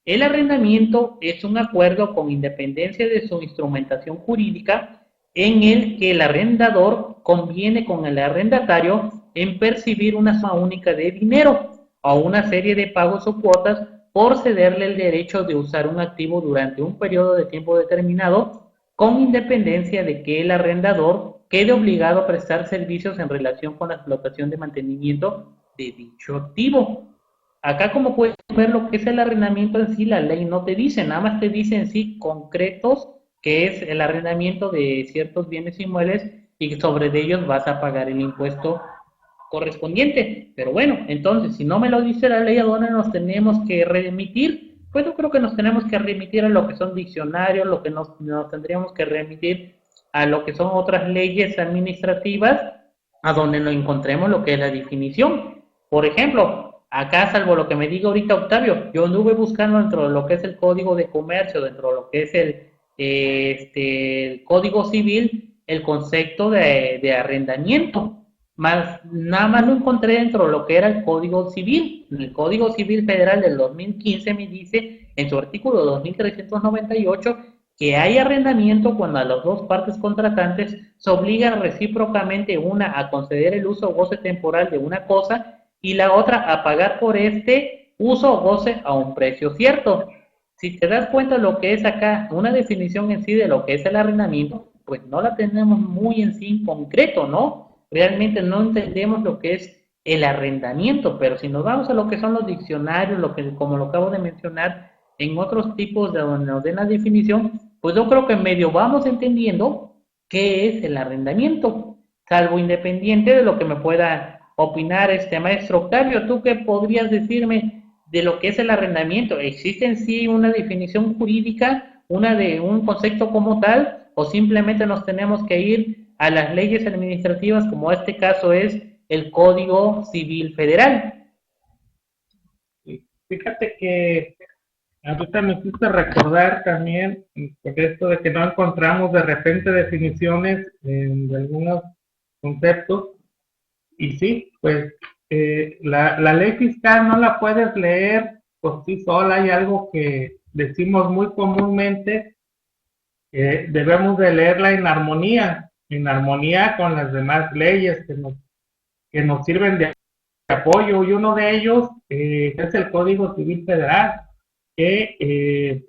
El arrendamiento es un acuerdo con independencia de su instrumentación jurídica en el que el arrendador conviene con el arrendatario en percibir una suma única de dinero o una serie de pagos o cuotas por cederle el derecho de usar un activo durante un periodo de tiempo determinado, con independencia de que el arrendador quede obligado a prestar servicios en relación con la explotación de mantenimiento de dicho activo. Acá, como puedes ver, lo que es el arrendamiento en sí, la ley no te dice, nada más te dice en sí concretos que es el arrendamiento de ciertos bienes inmuebles y sobre ellos vas a pagar el impuesto correspondiente. Pero bueno, entonces, si no me lo dice la ley, ¿a dónde nos tenemos que remitir? Pues yo creo que nos tenemos que remitir a lo que son diccionarios, lo que nos tendríamos que remitir a lo que son otras leyes administrativas, a donde nos encontremos lo que es la definición. Por ejemplo, acá, salvo lo que me diga ahorita Octavio, yo anduve buscando dentro de lo que es el Código de Comercio, dentro de lo que es el Código Civil, el concepto de arrendamiento. Más, nada más lo encontré dentro de lo que era el Código Civil. El Código Civil Federal del 2015 me dice, en su artículo 2398, que hay arrendamiento cuando a las dos partes contratantes se obligan recíprocamente, una a conceder el uso o goce temporal de una cosa y la otra a pagar por este uso o goce a un precio cierto. Si te das cuenta de lo que es acá, una definición en sí de lo que es el arrendamiento, pues no la tenemos muy en sí en concreto, ¿no? Realmente no entendemos lo que es el arrendamiento, pero si nos vamos a lo que son los diccionarios, lo que, como lo acabo de mencionar, en otros tipos de donde nos den la definición, pues yo creo que medio vamos entendiendo qué es el arrendamiento, salvo independiente de lo que me pueda opinar este maestro Octavio. ¿Tú qué podrías decirme de lo que es el arrendamiento? ¿Existe en sí una definición jurídica, una de un concepto como tal, o simplemente nos tenemos que ir a las leyes administrativas, como este caso es el Código Civil Federal? Fíjate que ahorita me hiciste recordar también por esto de que no encontramos de repente definiciones de algunos conceptos. Y sí, pues la ley fiscal no la puedes leer por sí sola. Hay algo que decimos muy comúnmente, debemos de leerla en armonía con las demás leyes que nos sirven de apoyo. Y uno de ellos es el Código Civil Federal, que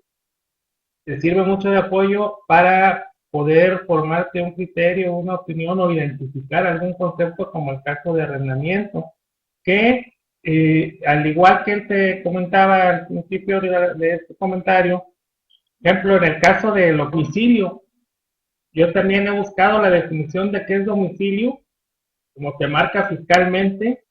te sirve mucho de apoyo para poder formarte un criterio, una opinión o identificar algún concepto como el caso de arrendamiento, que al igual que él te comentaba al principio de este comentario, ejemplo, en el caso del domicilio, yo también he buscado la definición de qué es domicilio, como te marca fiscalmente,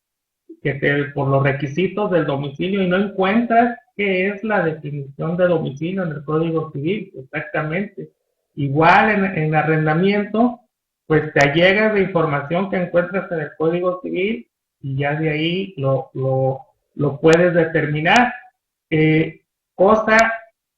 por los requisitos del domicilio, y no encuentras qué es la definición de domicilio en el Código Civil, exactamente. Igual en arrendamiento, pues te allegas de información que encuentras en el Código Civil y ya de ahí lo puedes determinar. Cosa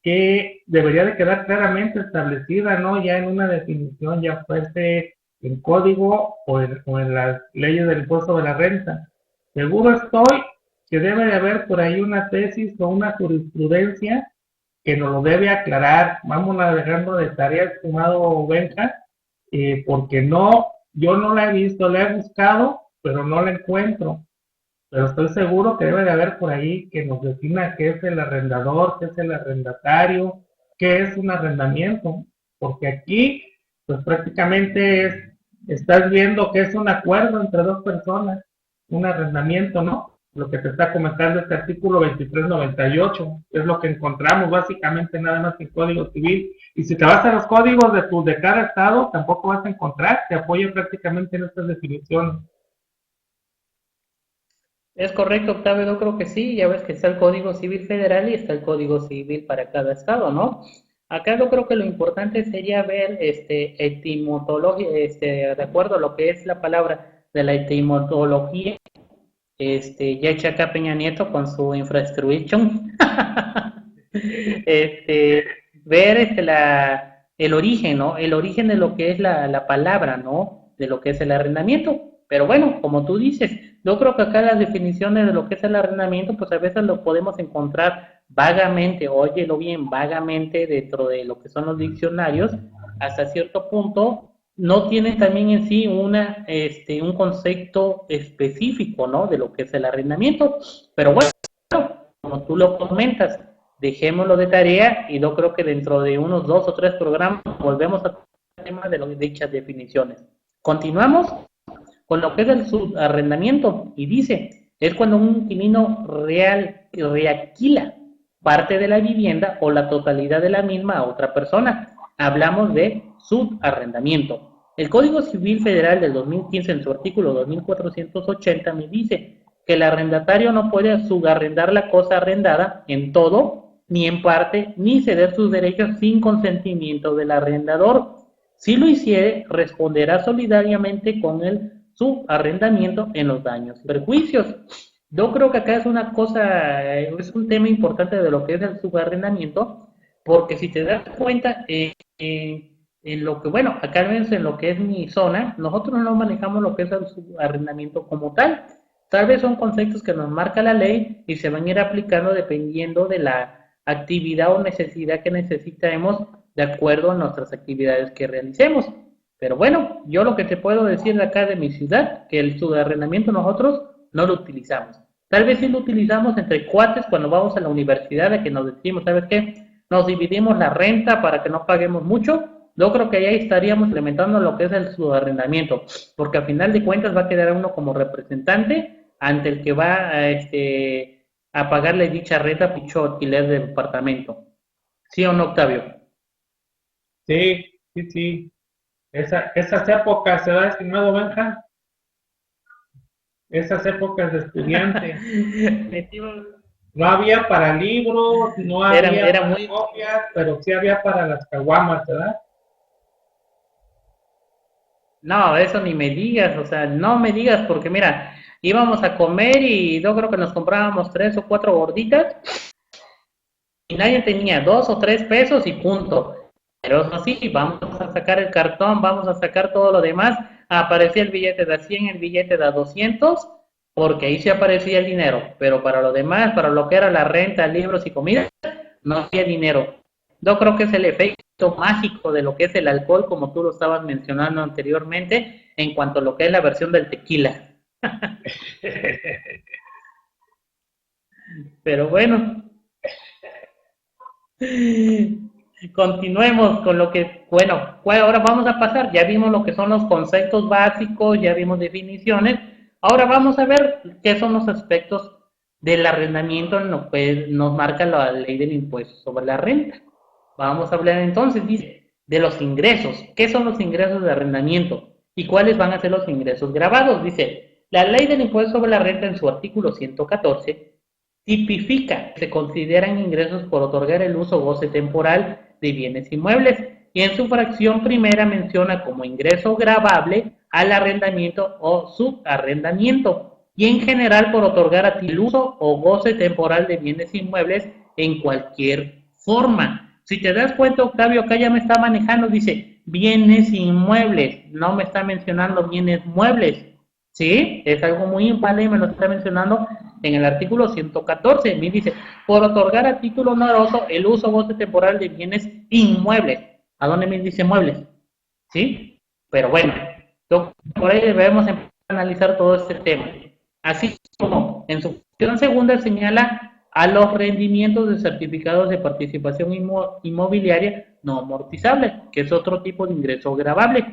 que debería de quedar claramente establecida, ¿no? Ya en una definición, ya fuese en código o en las leyes del impuesto sobre la renta. Seguro estoy que debe de haber por ahí una tesis o una jurisprudencia que nos lo debe aclarar. Vamos navegando de tarea, estimado Benja, porque no, yo no la he visto, la he buscado, pero no la encuentro. Pero estoy seguro que debe de haber por ahí que nos defina qué es el arrendador, qué es el arrendatario, qué es un arrendamiento. Porque aquí, pues prácticamente estás viendo que es un acuerdo entre dos personas, un arrendamiento, ¿no? Lo que te está comentando este artículo 2398, es lo que encontramos básicamente nada más en Código Civil. Y si te vas a los códigos de cada estado, tampoco vas a encontrar, te apoya prácticamente en estas definiciones. Es correcto, Octavio, yo creo que sí, ya ves que está el Código Civil Federal y está el Código Civil para cada estado, ¿no? Acá yo creo que lo importante sería ver etimología, de acuerdo a lo que es la palabra de la etimología, ya hecha acá Peña Nieto con su infraestructure, ver el origen, ¿no? El origen de lo que es la palabra, ¿no? De lo que es el arrendamiento. Pero bueno, como tú dices, yo creo que acá las definiciones de lo que es el arrendamiento, pues a veces lo podemos encontrar vagamente, óyelo bien, vagamente dentro de lo que son los diccionarios, hasta cierto punto, no tienen también en sí un concepto específico, ¿no? De lo que es el arrendamiento. Pero bueno, como tú lo comentas, dejémoslo de tarea y yo creo que dentro de unos 2 o 3 programas volvemos al tema de dichas definiciones. Continuamos con lo que es el subarrendamiento y dice, es cuando un inquilino realquila parte de la vivienda o la totalidad de la misma a otra persona. Hablamos de subarrendamiento. El Código Civil Federal del 2015 en su artículo 2480 me dice que el arrendatario no puede subarrendar la cosa arrendada en todo, ni en parte, ni ceder sus derechos sin consentimiento del arrendador. Si lo hiciere, responderá solidariamente con el subarrendamiento en los daños y perjuicios. Yo creo que acá es una cosa, es un tema importante de lo que es el subarrendamiento, porque si te das cuenta, en lo que, bueno, acá al menos en lo que es mi zona, nosotros no manejamos lo que es el subarrendamiento como tal. Tal vez son conceptos que nos marca la ley y se van a ir aplicando dependiendo de la actividad o necesidad que necesitemos de acuerdo a nuestras actividades que realicemos. Pero bueno, yo lo que te puedo decir de acá de mi ciudad, que el subarrendamiento nosotros no lo utilizamos. Tal vez sí lo utilizamos entre cuates cuando vamos a la universidad, de que nos decimos, ¿sabes qué? Nos dividimos la renta para que no paguemos mucho. Yo creo que ahí estaríamos implementando lo que es el subarrendamiento, porque al final de cuentas va a quedar uno como representante ante el que va a pagarle dicha renta, dicho alquiler del departamento. ¿Sí o no, Octavio? Sí, sí, sí. Esas épocas, ¿se da estimado Benja? Esas épocas de estudiante. No había para libros, no había era para muy copias, pero sí había para las caguamas, ¿verdad? No, eso ni me digas, o sea, no me digas porque mira, íbamos a comer y yo creo que nos comprábamos 3 o 4 gorditas y nadie tenía 2 o 3 pesos y punto. Pero eso sí, vamos a sacar el cartón, vamos a sacar todo lo demás. Aparecía el billete de a 100, el billete de a 200, porque ahí sí aparecía el dinero. Pero para lo demás, para lo que era la renta, libros y comida, no había dinero. Yo creo que es el efecto mágico de lo que es el alcohol, como tú lo estabas mencionando anteriormente, en cuanto a lo que es la versión del tequila. Pero bueno, continuemos con lo que, bueno, ahora vamos a pasar, ya vimos lo que son los conceptos básicos, ya vimos definiciones, ahora vamos a ver qué son los aspectos del arrendamiento en lo que nos marca la ley del impuesto sobre la renta. Vamos a hablar entonces, dice, de los ingresos. ¿Qué son los ingresos de arrendamiento? ¿Y cuáles van a ser los ingresos grabados? Dice, la ley del impuesto sobre la renta en su artículo 114 tipifica que se consideran ingresos por otorgar el uso o goce temporal de bienes inmuebles y en su fracción primera menciona como ingreso gravable al arrendamiento o subarrendamiento, y en general por otorgar a ti el uso o goce temporal de bienes inmuebles en cualquier forma. Si te das cuenta, Octavio, acá ya me está manejando, dice bienes inmuebles, no me está mencionando bienes muebles. ¿Sí? Es algo muy importante y me lo está mencionando en el artículo 114. Me dice, por otorgar a título honoroso el uso o goce temporal de bienes inmuebles. ¿A dónde me dice muebles? ¿Sí? Pero bueno, por ahí debemos empezar a analizar todo este tema. Así como en su función segunda señala a los rendimientos de certificados de participación inmobiliaria no amortizable, que es otro tipo de ingreso gravable.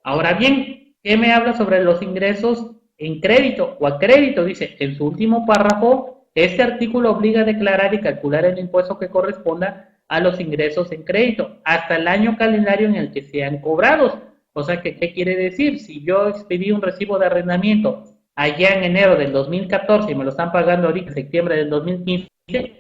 Ahora bien, ¿qué me habla sobre los ingresos en crédito o a crédito? Dice, en su último párrafo, este artículo obliga a declarar y calcular el impuesto que corresponda a los ingresos en crédito hasta el año calendario en el que sean cobrados. O sea, ¿qué quiere decir? Si yo expedí un recibo de arrendamiento allá en enero del 2014 y me lo están pagando ahorita en septiembre del 2015,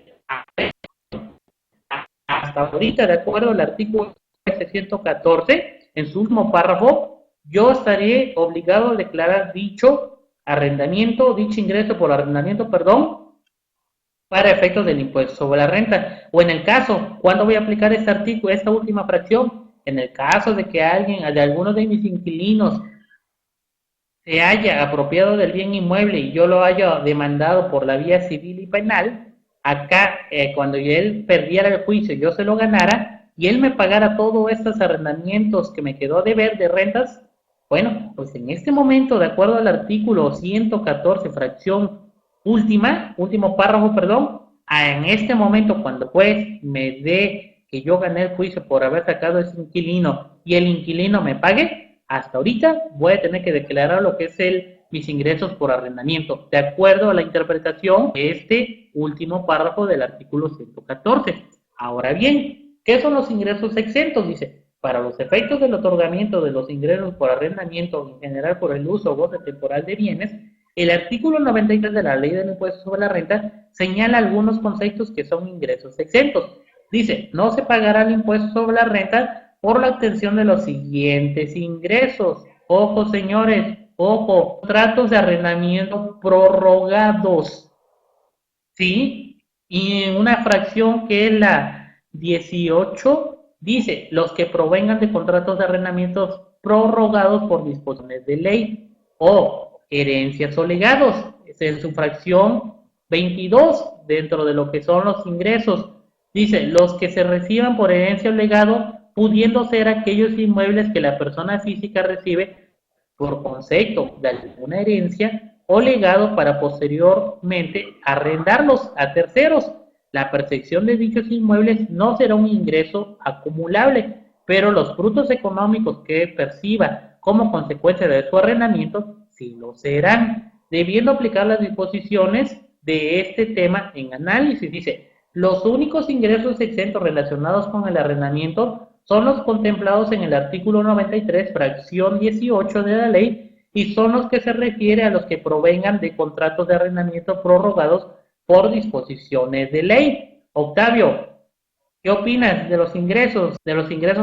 hasta ahorita, de acuerdo al artículo 114, en su último párrafo, yo estaré obligado a declarar dicho arrendamiento, dicho ingreso por arrendamiento, perdón, para efectos del impuesto sobre la renta. O en el caso, ¿cuándo voy a aplicar este artículo, esta última fracción? En el caso de que alguien, de alguno de mis inquilinos, se haya apropiado del bien inmueble y yo lo haya demandado por la vía civil y penal, acá cuando él perdiera el juicio, yo se lo ganara y él me pagara todos estos arrendamientos que me quedó a deber de rentas, bueno, pues en este momento, de acuerdo al artículo 114, fracción último párrafo, perdón, en este momento cuando pues me dé que yo gané el juicio por haber sacado ese inquilino y el inquilino me pague, hasta ahorita voy a tener que declarar lo que es mis ingresos por arrendamiento, de acuerdo a la interpretación de este último párrafo del artículo 114. Ahora bien, ¿qué son los ingresos exentos? Dice, para los efectos del otorgamiento de los ingresos por arrendamiento en general por el uso o goce temporal de bienes, el artículo 93 de la Ley del Impuesto sobre la Renta señala algunos conceptos que son ingresos exentos. Dice, no se pagará el impuesto sobre la renta por la obtención de los siguientes ingresos. Ojo, señores, ojo, contratos de arrendamiento prorrogados, ¿sí? Y en una fracción que es la 18, dice, los que provengan de contratos de arrendamientos prorrogados por disposiciones de ley o herencias o legados. Es en su fracción 22, dentro de lo que son los ingresos. Dice, los que se reciban por herencia o legado pudiendo ser aquellos inmuebles que la persona física recibe por concepto de alguna herencia o legado para posteriormente arrendarlos a terceros. La percepción de dichos inmuebles no será un ingreso acumulable, pero los frutos económicos que perciba como consecuencia de su arrendamiento sí lo serán, debiendo aplicar las disposiciones de este tema en análisis. Dice, los únicos ingresos exentos relacionados con el arrendamiento son los contemplados en el artículo 93, fracción 18 de la ley, y son los que se refiere a los que provengan de contratos de arrendamiento prorrogados por disposiciones de ley. Octavio, ¿qué opinas de los ingresos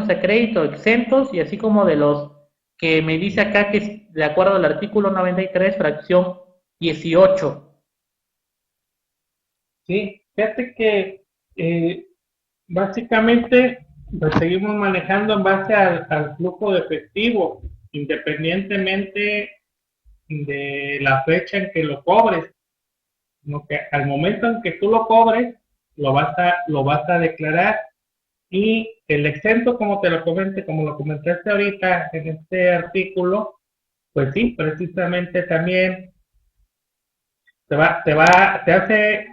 a crédito exentos y así como de los que me dice acá que es de acuerdo al artículo 93, fracción 18? Sí, fíjate que básicamente lo seguimos manejando en base al flujo de efectivo, independientemente de la fecha en que lo cobres, ¿no? Que al momento en que tú lo cobres, lo vas a declarar. Y el exento, como lo comentaste ahorita en este artículo, pues sí, precisamente también te hace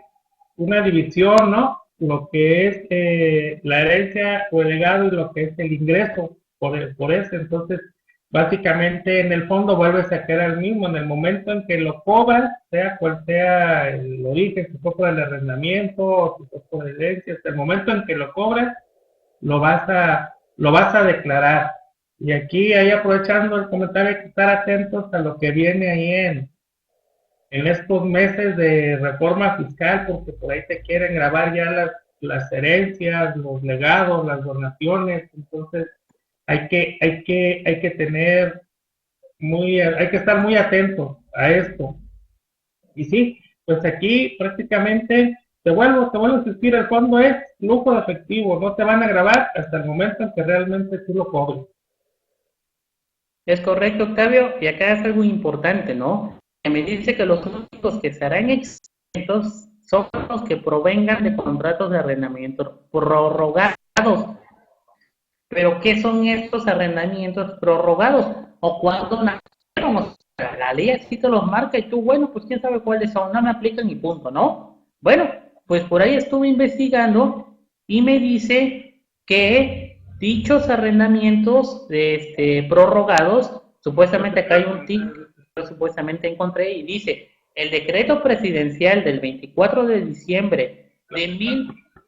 una división, ¿no? Lo que es la herencia o el legado y lo que es el ingreso por eso. Entonces, básicamente en el fondo vuelves a quedar el mismo. En el momento en que lo cobras, sea cual sea el origen, si fue por el arrendamiento o si fue por herencia, hasta el momento en que lo cobras, lo vas a declarar. Y aquí, ahí aprovechando el comentario, hay que estar atentos a lo que viene ahí en estos meses de reforma fiscal, porque por ahí te quieren grabar ya las herencias, los legados, las donaciones. Entonces, hay que tener hay que estar muy atento a esto. Y sí, pues aquí prácticamente te vuelvo a insistir, el fondo es flujo de efectivo, no te van a grabar hasta el momento en que realmente tú lo cobres. Es correcto, Octavio, y acá es algo importante, ¿no? Que me dice que los únicos que serán exentos son los que provengan de contratos de arrendamiento prorrogados. Pero, ¿qué son estos arrendamientos prorrogados? ¿O cuándo nacieron? O sea, la ley así te los marca y tú, bueno, pues quién sabe cuáles son, no me aplican y punto, ¿no? Bueno, pues por ahí estuve investigando y me dice que dichos arrendamientos prorrogados, supuestamente acá hay un tic, yo supuestamente encontré y dice, el decreto presidencial del 24 de diciembre de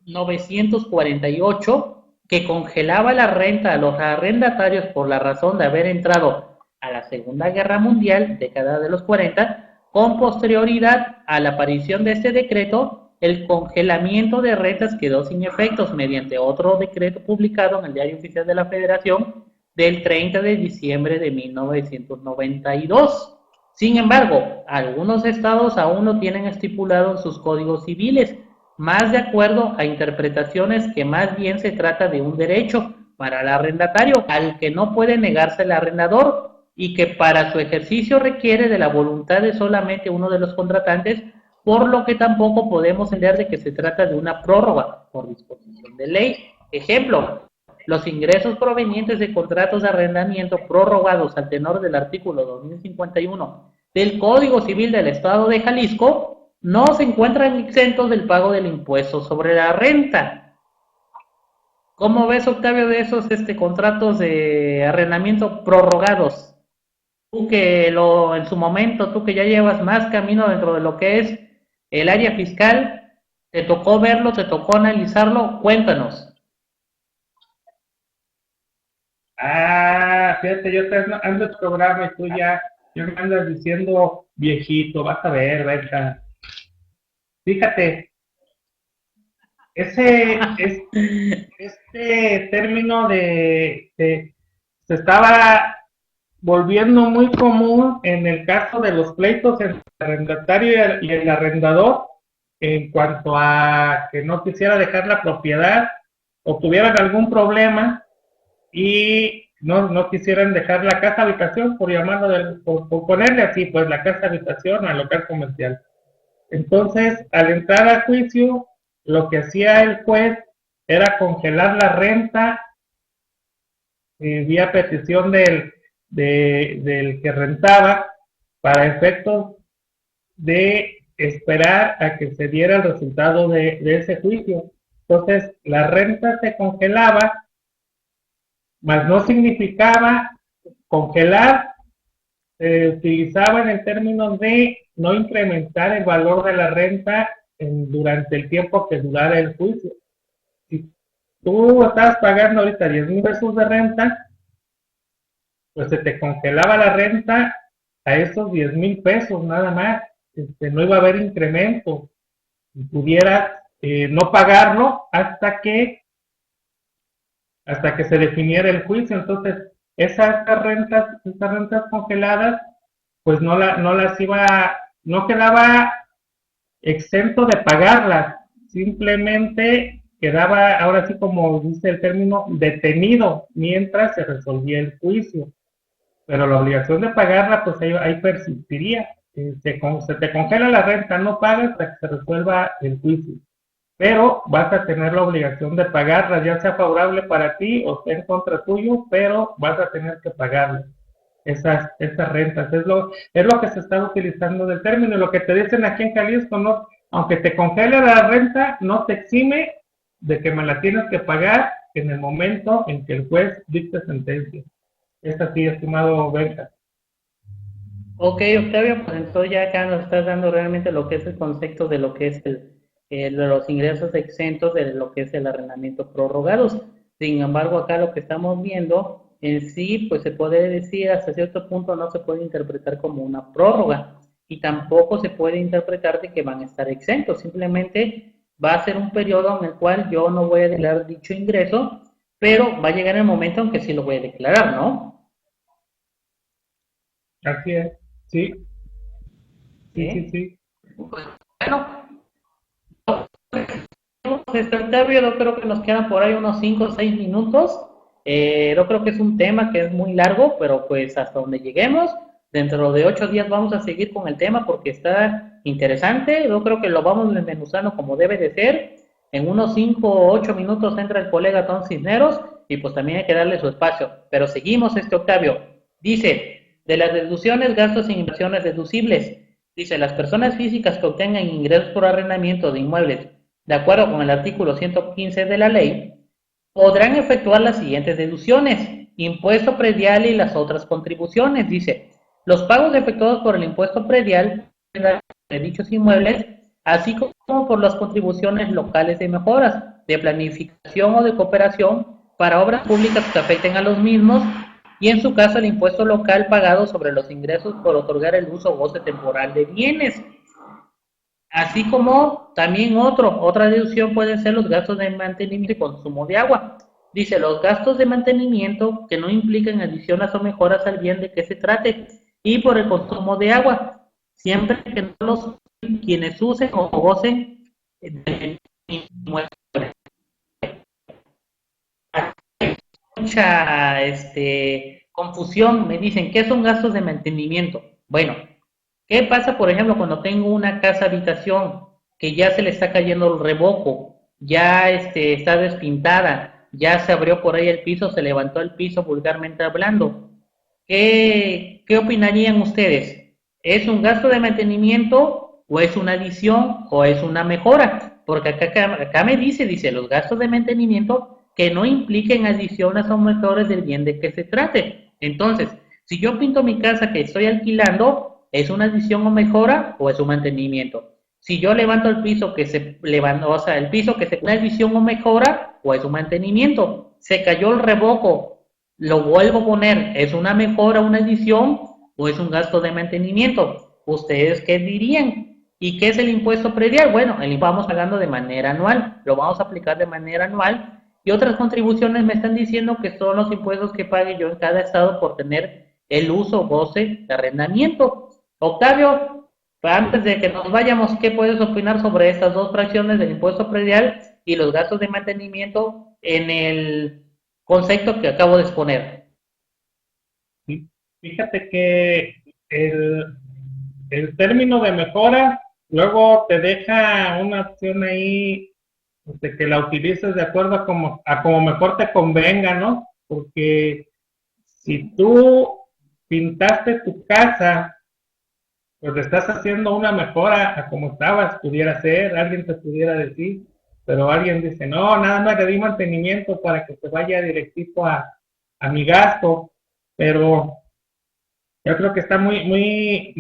1948 que congelaba la renta a los arrendatarios por la razón de haber entrado a la Segunda Guerra Mundial, década de los 40, con posterioridad a la aparición de este decreto, el congelamiento de rentas quedó sin efectos mediante otro decreto publicado en el Diario Oficial de la Federación del 30 de diciembre de 1992. Sin embargo, algunos estados aún lo tienen estipulado en sus códigos civiles, más de acuerdo a interpretaciones que más bien se trata de un derecho para el arrendatario al que no puede negarse el arrendador y que para su ejercicio requiere de la voluntad de solamente uno de los contratantes, por lo que tampoco podemos entender de que se trata de una prórroga por disposición de ley. Ejemplo, los ingresos provenientes de contratos de arrendamiento prorrogados al tenor del artículo 2051 del Código Civil del Estado de Jalisco no se encuentran exentos del pago del impuesto sobre la renta. ¿Cómo ves, Octavio, de esos contratos de arrendamiento prorrogados? Tú que en su momento, tú que ya llevas más camino dentro de lo que es el área fiscal, te tocó verlo, te tocó analizarlo, cuéntanos. Fíjate, yo te ando en programa y tú ya me andas diciendo viejito, vas a ver, venga. Fíjate, este término se estaba volviendo muy común en el caso de los pleitos entre el arrendatario y el arrendador en cuanto a que no quisiera dejar la propiedad o tuvieran algún problema y no quisieran dejar la casa habitación, por llamarlo, por ponerle así, pues la casa habitación al local comercial. Entonces, al entrar a juicio, lo que hacía el juez era congelar la renta vía petición del que rentaba para efectos de esperar a que se diera el resultado de ese juicio. Entonces, la renta se congelaba, mas no significaba congelar, se utilizaba en términos de no incrementar el valor de la renta durante el tiempo que durara el juicio. Si tú estabas pagando ahorita 10,000 pesos de renta, pues se te congelaba la renta a esos 10,000 pesos nada más. No iba a haber incremento. Y pudieras no pagarlo hasta que se definiera el juicio. Entonces, esas rentas congeladas, pues no quedaba exento de pagarlas, simplemente quedaba, ahora sí como dice el término, detenido mientras se resolvía el juicio. Pero la obligación de pagarla, pues ahí persistiría. Se te congela la renta, no pagas hasta que se resuelva el juicio. Pero vas a tener la obligación de pagarla, ya sea favorable para ti o sea en contra tuyo, pero vas a tener que pagarla. Esas rentas, es lo que se está utilizando del término, y lo que te dicen aquí en Jalisco, no, aunque te congele la renta, no te exime de que me la tienes que pagar en el momento en que el juez dicte sentencia. Es así, estimado Benja. Ok, Octavio, pues entonces ya acá nos estás dando realmente lo que es el concepto de lo que es los ingresos exentos de lo que es el arrendamiento prorrogados. Sin embargo, acá lo que estamos viendo en sí, pues se puede decir hasta cierto punto no se puede interpretar como una prórroga y tampoco se puede interpretar de que van a estar exentos. Simplemente va a ser un periodo en el cual yo no voy a declarar dicho ingreso pero va a llegar el momento en que sí lo voy a declarar, ¿no? Así es, sí, sí, sí, ¿Sí? sí. Pues, bueno, Octavio, yo creo que nos quedan por ahí unos 5 o 6 minutos. Yo creo que es un tema que es muy largo, pero pues hasta donde lleguemos, dentro de 8 días vamos a seguir con el tema porque está interesante. Yo creo que lo vamos desmenuzando como debe de ser. En unos 5 o 8 minutos entra el colega Tom Cisneros y pues también hay que darle su espacio. Pero seguimos Octavio. Dice, de las deducciones, gastos e inversiones deducibles. Dice, las personas físicas que obtengan ingresos por arrendamiento de inmuebles de acuerdo con el artículo 115 de la ley, podrán efectuar las siguientes deducciones: impuesto predial y las otras contribuciones. Dice, los pagos efectuados por el impuesto predial de dichos inmuebles, así como por las contribuciones locales de mejoras, de planificación o de cooperación para obras públicas que afecten a los mismos, y en su caso el impuesto local pagado sobre los ingresos por otorgar el uso o goce temporal de bienes. Así como también otra deducción pueden ser los gastos de mantenimiento y consumo de agua. Dice, los gastos de mantenimiento que no implican adiciones o mejoras al bien de que se trate y por el consumo de agua, siempre que no los quienes usen o gocen de inmueble. Mucha confusión, me dicen, ¿qué son gastos de mantenimiento? Bueno, ¿qué pasa, por ejemplo, cuando tengo una casa habitación que ya se le está cayendo el revoco, ya está despintada, ya se abrió por ahí el piso, se levantó el piso vulgarmente hablando? ¿Qué opinarían ustedes? ¿Es un gasto de mantenimiento o es una adición o es una mejora? Porque acá me dice, los gastos de mantenimiento que no impliquen adiciones o mejoras del bien de que se trate. Entonces, si yo pinto mi casa que estoy alquilando, ¿es una adición o mejora o es un mantenimiento? Si yo levanto el piso que se levantó, o sea, el piso que se una adición o mejora o es un mantenimiento. Se cayó el revoco, lo vuelvo a poner, ¿es una mejora, una adición o es un gasto de mantenimiento? ¿Ustedes qué dirían? ¿Y qué es el impuesto predial? Bueno, el vamos pagando de manera anual, lo vamos a aplicar de manera anual y otras contribuciones me están diciendo que son los impuestos que pague yo en cada estado por tener el uso o goce de arrendamiento. Octavio, antes de que nos vayamos, ¿qué puedes opinar sobre estas dos fracciones del impuesto predial y los gastos de mantenimiento en el concepto que acabo de exponer? Fíjate que el término de mejora luego te deja una opción ahí de que la utilices de acuerdo a como mejor te convenga, ¿no? Porque si tú pintaste tu casa, pues estás haciendo una mejora a como estabas, pudiera ser, alguien te pudiera decir, pero alguien dice, no, nada más le di mantenimiento para que se vaya directito a mi gasto, pero yo creo que está muy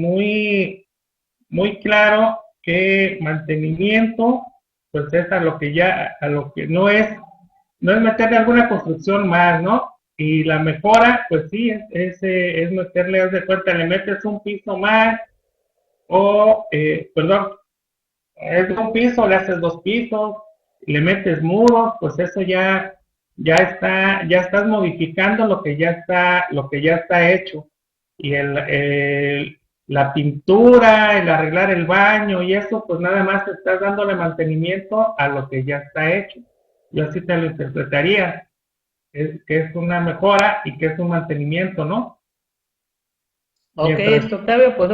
claro que mantenimiento, pues es a lo que no es meterle alguna construcción más, ¿no? Y la mejora, pues sí, es meterle, haz de cuenta, le metes un piso más, perdón, es un piso, le haces dos pisos, le metes muros, pues eso ya estás modificando lo que ya está hecho. Y la pintura, el arreglar el baño y eso, pues nada más estás dándole mantenimiento a lo que ya está hecho. Yo así te lo interpretaría, que es una mejora y que es un mantenimiento, ¿no? Ok, Mientras, Octavio, pues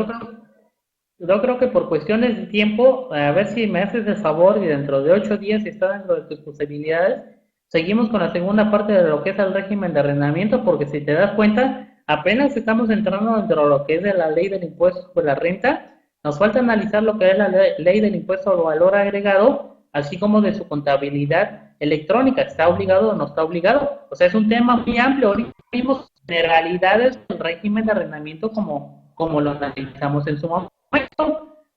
yo creo que por cuestiones de tiempo, a ver si me haces el favor y dentro de 8 días, si está dentro de tus posibilidades, seguimos con la segunda parte de lo que es el régimen de arrendamiento, porque si te das cuenta, apenas estamos entrando dentro de lo que es de la ley del impuesto sobre la renta, nos falta analizar lo que es la ley del impuesto al valor agregado, así como de su contabilidad electrónica, ¿está obligado o no está obligado? O sea, es un tema muy amplio, ahorita vimos generalidades del régimen de arrendamiento como lo analizamos en su momento.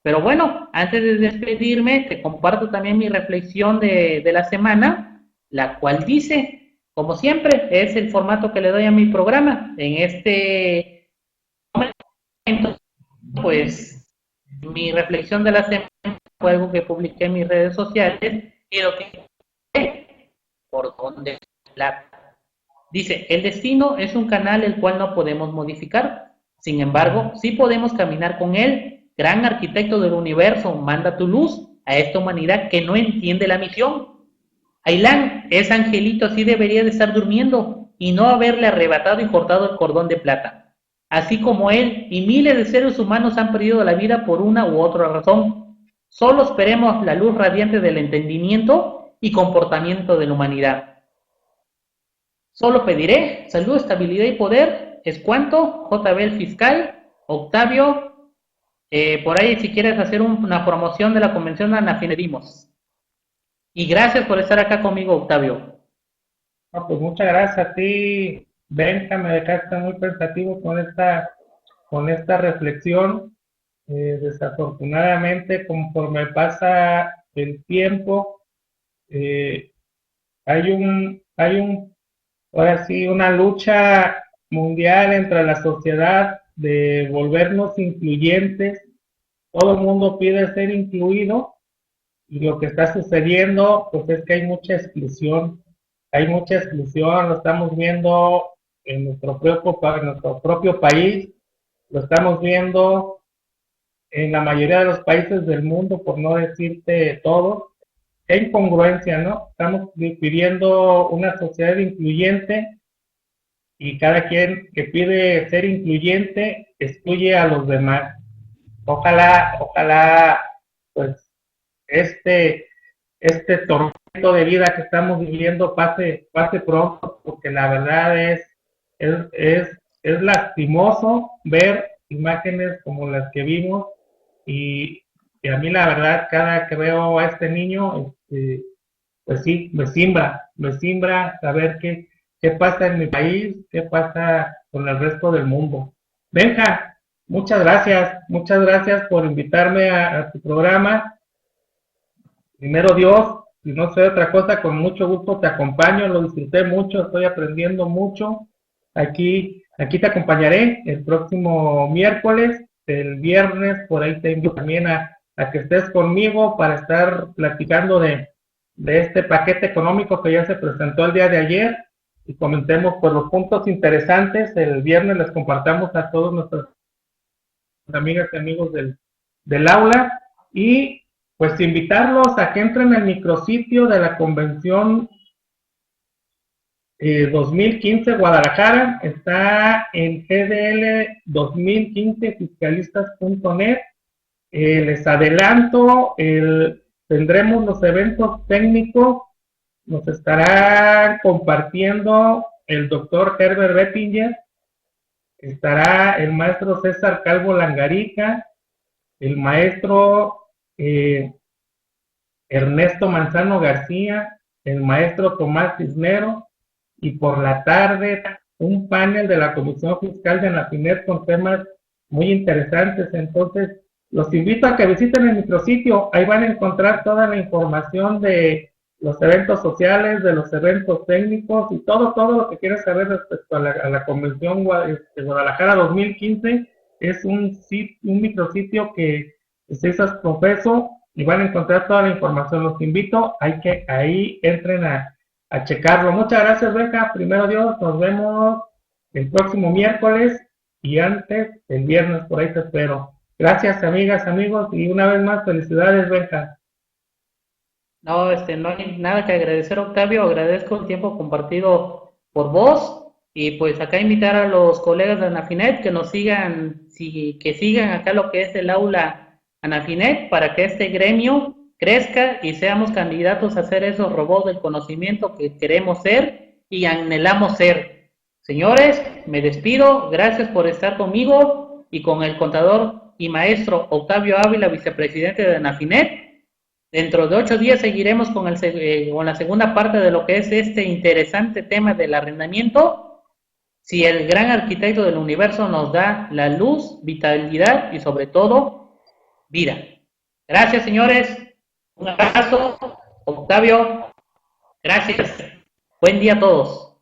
Pero bueno, antes de despedirme, te comparto también mi reflexión de la semana, la cual dice, como siempre, es el formato que le doy a mi programa. En este momento, pues, mi reflexión de la semana fue algo que publiqué en mis redes sociales y lo que por donde la Dice, el destino es un canal el cual no podemos modificar. Sin embargo, sí podemos caminar con él. Gran arquitecto del universo, manda tu luz a esta humanidad que no entiende la misión. Ailán, ese angelito así debería de estar durmiendo y no haberle arrebatado y cortado el cordón de plata. Así como él y miles de seres humanos han perdido la vida por una u otra razón. Solo esperemos la luz radiante del entendimiento y comportamiento de la humanidad. Solo pediré salud, estabilidad y poder. Es cuanto, JB el fiscal, Octavio, por ahí si quieres hacer una promoción de la convención Anafinedimos. Y gracias por estar acá conmigo, Octavio. No, pues muchas gracias a ti, Benja, me dejaste muy pensativo con esta reflexión. Desafortunadamente, conforme pasa el tiempo, eh, ahora sí, una lucha mundial entre la sociedad de volvernos incluyentes. Todo el mundo pide ser incluido y lo que está sucediendo, pues es que hay mucha exclusión. Hay mucha exclusión, lo estamos viendo en nuestro propio país, lo estamos viendo en la mayoría de los países del mundo, por no decirte todo. Qué incongruencia, ¿no? Estamos pidiendo una sociedad incluyente y cada quien que pide ser incluyente excluye a los demás. Ojalá, pues, este, este tormento de vida que estamos viviendo pase pronto, porque la verdad es lastimoso ver imágenes como las que vimos y a mí la verdad cada que veo a este niño, pues sí, me simbra saber qué pasa en mi país, qué pasa con el resto del mundo. Benja, muchas gracias por invitarme a tu programa. Primero Dios, si no sé otra cosa, con mucho gusto te acompaño, lo disfruté mucho, estoy aprendiendo mucho. Aquí te acompañaré el próximo miércoles, el viernes, por ahí te invito también a que estés conmigo para estar platicando de este paquete económico que ya se presentó el día de ayer y comentemos por los puntos interesantes. El viernes les compartamos a todos nuestras amigas y amigos del aula y pues invitarlos a que entren al micrositio de la convención 2015 Guadalajara, está en gdl2015fiscalistas.net. Les adelanto, tendremos los eventos técnicos, nos estará compartiendo el doctor Herbert Bettinger, estará el maestro César Calvo Langarica, el maestro Ernesto Manzano García, el maestro Tomás Cisnero, y por la tarde un panel de la Comisión Fiscal de Anafinet con temas muy interesantes. Entonces, los invito a que visiten el micrositio, ahí van a encontrar toda la información de los eventos sociales, de los eventos técnicos y todo lo que quieras saber respecto a la Convención de Guadalajara 2015. Es un micrositio que se hizo profeso y van a encontrar toda la información. Los invito a que ahí entren a checarlo. Muchas gracias, Beca. Primero Dios, nos vemos el próximo miércoles y antes el viernes, por ahí te espero. Gracias, amigas, amigos, y una vez más, felicidades, Beca. No, no hay nada que agradecer, Octavio. Agradezco el tiempo compartido por vos y pues acá invitar a los colegas de Anafinet que nos sigan, que sigan acá lo que es el aula Anafinet para que este gremio crezca y seamos candidatos a ser esos robots del conocimiento que queremos ser y anhelamos ser. Señores, me despido. Gracias por estar conmigo y con el contador y maestro Octavio Ávila, vicepresidente de Anafinet. Dentro de 8 días seguiremos con la segunda parte de lo que es este interesante tema del arrendamiento. Si el gran arquitecto del universo nos da la luz, vitalidad y sobre todo vida. Gracias, señores. Un abrazo. Octavio, gracias. Buen día a todos.